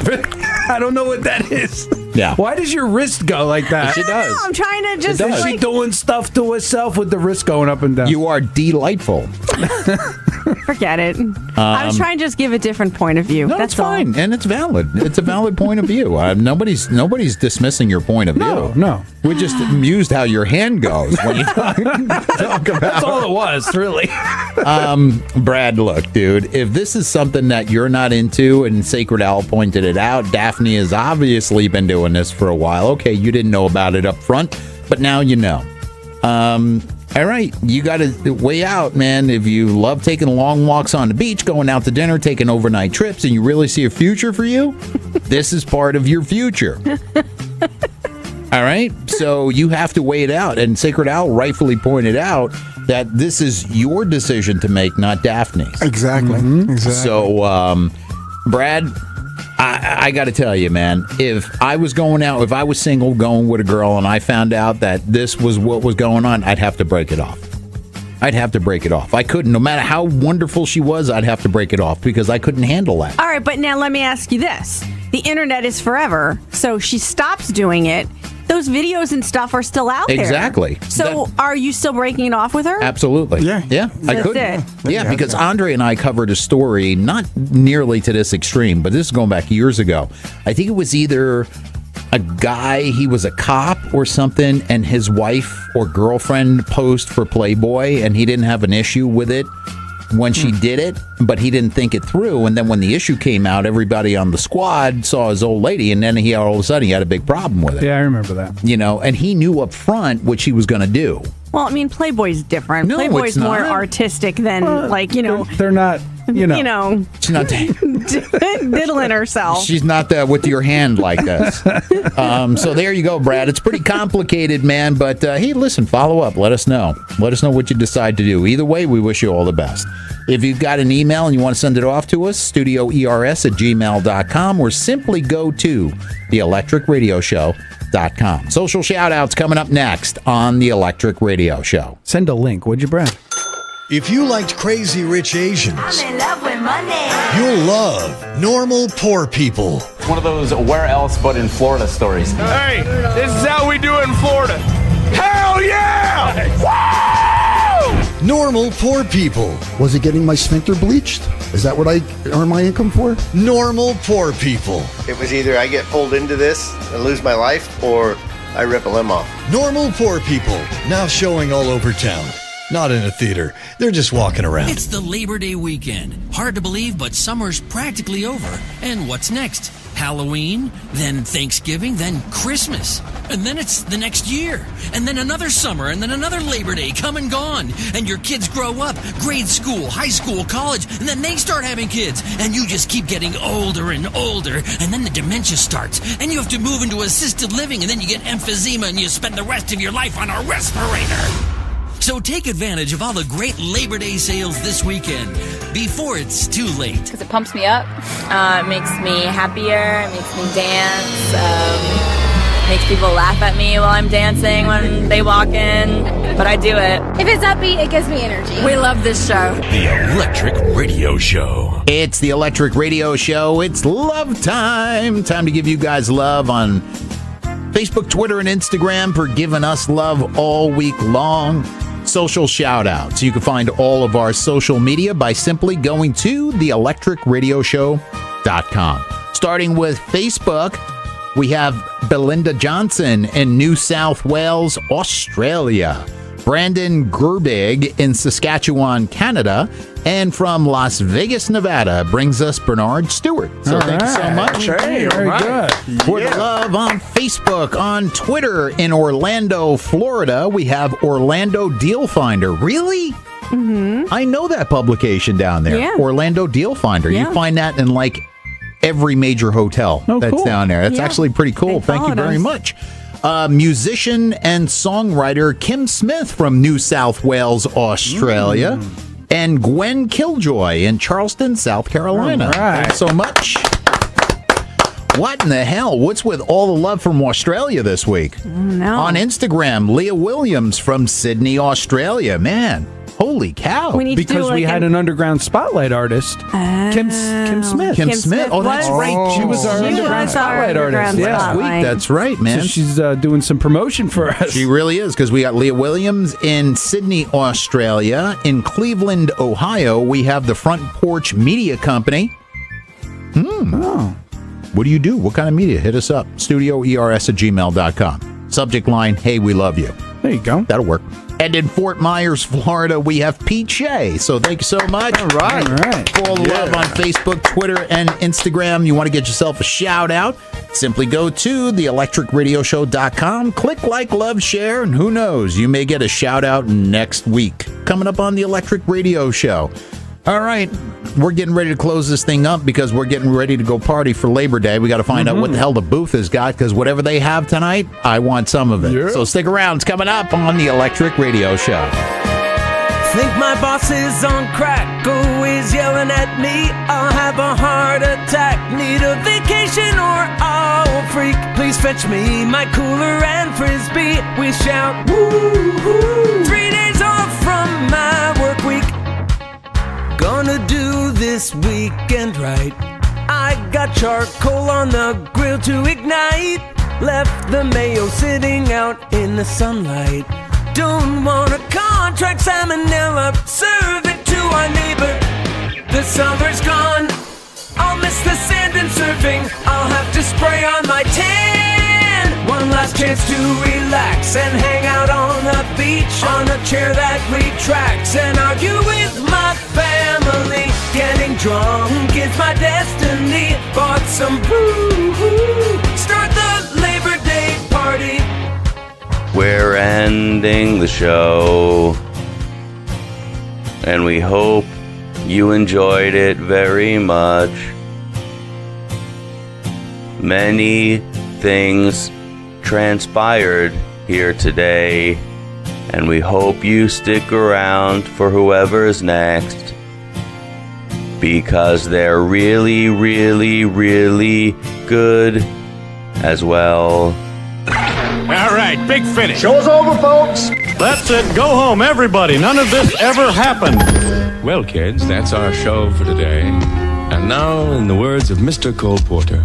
I don't know what that is. Yeah. Why does your wrist go like that? She does. I'm trying to just. Is she doing stuff to herself with the wrist going up and down? You are delightful. Forget it. I was trying to just give a different point of view. No, that's fine, and it's valid. It's a valid point of view. Nobody's dismissing your point of view. No. We're just amused how your hand goes when you talk about. That's all it was, really. Brad, look, dude. If this is something that you're not into, and Sacred Owl pointed it out, Daphne has obviously been doing this for a while. Okay, you didn't know about it up front, but now you know. All right, you got to weigh out, man. If you love taking long walks on the beach, going out to dinner, taking overnight trips, and you really see a future for you, this is part of your future. All right, so you have to weigh it out. And Sacred Owl rightfully pointed out that this is your decision to make, not Daphne's. Exactly. Mm-hmm. Exactly. So, Brad, I got to tell you, man, if I was going out, if I was single going with a girl and I found out that this was what was going on, I'd have to break it off. I couldn't, no matter how wonderful she was, I'd have to break it off because I couldn't handle that. All right, but now let me ask you this. The internet is forever, so she stops doing it. Those videos and stuff are still out there. Exactly. So are you still breaking it off with her? Absolutely. Yeah. I could. Yeah, because Andre and I covered a story, not nearly to this extreme, but this is going back years ago. I think it was either a guy, he was a cop or something, and his wife or girlfriend posed for Playboy, and he didn't have an issue with it. when she did it, but he didn't think it through. And then when the issue came out, everybody on the squad saw his old lady, and then all of a sudden he had a big problem with it. Yeah, I remember that. And he knew up front what she was going to do. Well, I mean, Playboy's different. No, Playboy's it's not. more artistic than, They're not, She's not diddling herself. She's not with your hand like this. So there you go, Brad. It's pretty complicated, man. But hey, listen, follow up. Let us know. Let us know what you decide to do. Either way, we wish you all the best. If you've got an email and you want to send it off to us, studioers@gmail.com, or simply go to theelectricradioshow.com. Social shout-outs coming up next on The Electric Radio Show. Send a link, would you, Brad? If you liked Crazy Rich Asians, I'm in love with money. you'll love Normal Poor People. One of those where else but in Florida stories. Hey, this is how we do it in Florida. Hell yeah! Woo! Normal Poor People. Was it getting my sphincter bleached? Is that what I earn my income for? Normal Poor People. It was either I get pulled into this and lose my life, or I rip a limb off. Normal Poor People. Now showing all over town. Not in a theater. They're just walking around. It's the Labor Day weekend. Hard to believe, but summer's practically over. And what's next? Halloween, then Thanksgiving, then Christmas. And then it's the next year. And then another summer, and then another Labor Day come and gone. And your kids grow up, grade school, high school, college, and then they start having kids. And you just keep getting older and older. And then the dementia starts. And you have to move into assisted living, and then you get emphysema, and you spend the rest of your life on a respirator. So take advantage of all the great Labor Day sales this weekend before it's too late. Because it pumps me up, it makes me happier, it makes me dance, makes people laugh at me while I'm dancing when they walk in, but I do it. If it's upbeat, it gives me energy. We love this show. The Electric Radio Show. It's the Electric Radio Show. It's love time. Time to give you guys love on Facebook, Twitter, and Instagram for giving us love all week long. Social shout-outs. You can find all of our social media by simply going to theelectricradioshow.com. Starting with Facebook, we have Belinda Johnson in New South Wales, Australia. Brandon Gerbig in Saskatchewan, Canada. And from Las Vegas, Nevada, brings us Bernard Stewart. So thank you so much. Hey, very good. For the love on Facebook, on Twitter in Orlando, Florida, we have Orlando Deal Finder. Really? Mm-hmm. I know that publication down there. Yeah. Orlando Deal Finder. Yeah. You find that in like every major hotel that's cool. down there. That's Yeah. actually pretty cool. Thank you very much. Musician and songwriter Kim Smith from New South Wales, Australia. And Gwen Killjoy in Charleston, South Carolina. All right. Thanks so much. What in the hell? What's with all the love from Australia this week? No. On Instagram, Leah Williams from Sydney, Australia. Man, holy cow. We need to do Because we like had an underground spotlight artist, Kim Smith. Kim Smith. Oh, that's right. She was our underground spotlight artist Last week. That's right, man. So she's doing some promotion for us. She really is, because we got Leah Williams in Sydney, Australia. In Cleveland, Ohio, we have the Front Porch Media Company. Oh. What do you do? What kind of media? Hit us up. studioers@gmail.com. Subject line, hey, we love you. There you go. That'll work. And in Fort Myers, Florida, we have Pete Shea. So thank you so much. All right. For all the love on Facebook, Twitter, and Instagram. You want to get yourself a shout out? Simply go to theelectricradioshow.com, click like, love, share, and who knows, you may get a shout out next week. Coming up on the Electric Radio Show. All right, we're getting ready to close this thing up because we're getting ready to go party for Labor Day. We got to find out what the hell the booth has got, because whatever they have tonight, I want some of it. Yeah. So stick around. It's coming up on the Electric Radio Show. Think my boss is on crack, always yelling at me. I'll have a heart attack, need a vacation or I'll freak. Please fetch me my cooler and frisbee. We shout, woo-hoo. 3 days off from my work week. Gonna do this weekend right. I got charcoal on the grill to ignite. Left the mayo sitting out in the sunlight. Don't want a contract salmonella. Serve it to our neighbor. The summer's gone. I'll miss the sand and surfing. I'll have to spray on my tan. One last chance to relax and hang out on the beach on a chair that retracts and argue with my family. family. Getting drunk is my destiny. Bought some booze. Start the Labor Day party. We're ending the show, and we hope you enjoyed it very much. Many things transpired here today, and we hope you stick around for whoever's next, because they're really, really, really good as well. All right, big finish. Show's over, folks. That's it. Go home, everybody. None of this ever happened. Well, kids, that's our show for today. And now, in the words of Mr. Cole Porter.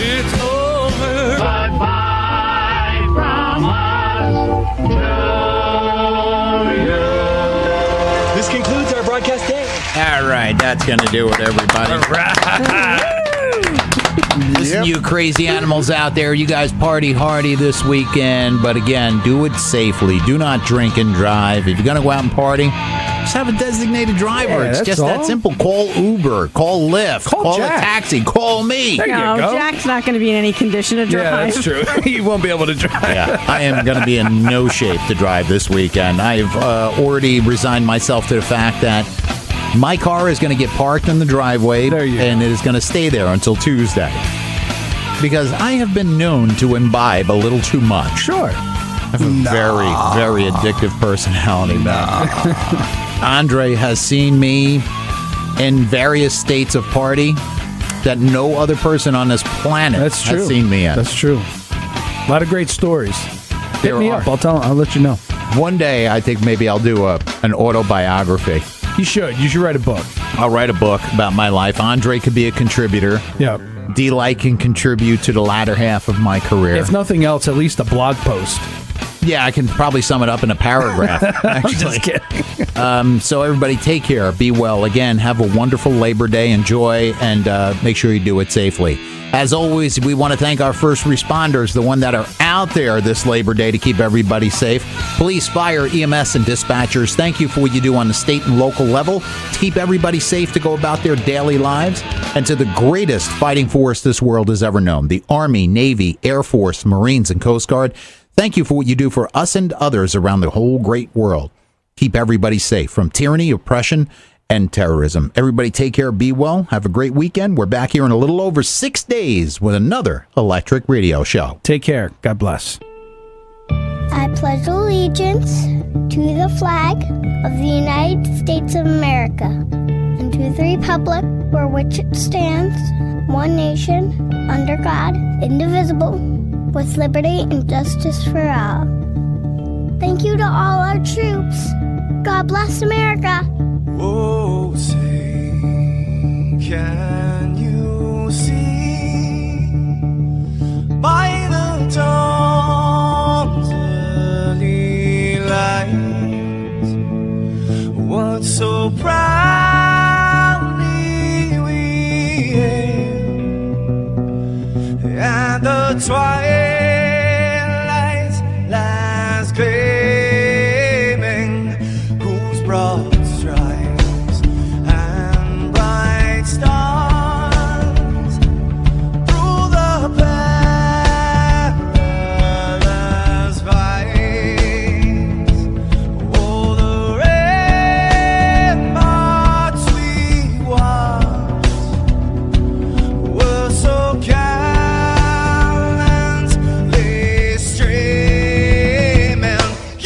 It's over. Bye-bye from us to you. This concludes our broadcast day. All right, that's going to do it, everybody. Listen, you crazy animals out there, you guys party hardy this weekend, but again, do it safely. Do not drink and drive. If you're going to go out and party, just have a designated driver. Yeah, it's just that simple. Call Uber, call Lyft, call a taxi, call me. There you No, go. Jack's not going to be in any condition to drive. Yeah, that's true. He won't be able to drive. Yeah, I am going to be in no shape to drive this weekend. I've already resigned myself to the fact that my car is going to get parked in the driveway, and it is going to stay there until Tuesday. Because I have been known to imbibe a little too much. Sure. I have a very, very addictive personality, man. Andre has seen me in various states of party that no other person on this planet has seen me in. That's true. A lot of great stories. Hit me up. I'll let you know. One day, I think maybe I'll do an autobiography. You should. You should write a book. I'll write a book about my life. Andre could be a contributor. Yeah. D-Light can contribute to the latter half of my career. If nothing else, at least a blog post. Yeah, I can probably sum it up in a paragraph, actually. I'm just kidding. So everybody take care. Be well. Again, have a wonderful Labor Day. Enjoy, and make sure you do it safely. As always, we want to thank our first responders, the one that are out there this Labor Day to keep everybody safe. Police, fire, EMS, and dispatchers, thank you for what you do on the state and local level to keep everybody safe to go about their daily lives. And to the greatest fighting force this world has ever known, the Army, Navy, Air Force, Marines, and Coast Guard, thank you for what you do for us and others around the whole great world. Keep everybody safe from tyranny, oppression, and terrorism. Everybody take care, be well, have a great weekend. We're back here in a little over 6 days with another Electric Radio Show. Take care. God bless. I pledge allegiance to the flag of the United States of America and to the republic for which it stands, one nation, under God, indivisible, with liberty and justice for all. Thank you to all our troops. God bless America. Oh, say, can you see by the dawn's early light what so proudly we hailed at the twilight's last gleaming, whose broad stripes and bright stars through the perilous fights, oh, the ramparts we watched were so gallantly streaming.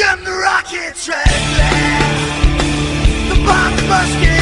And the rockets red glare, the bombs busted.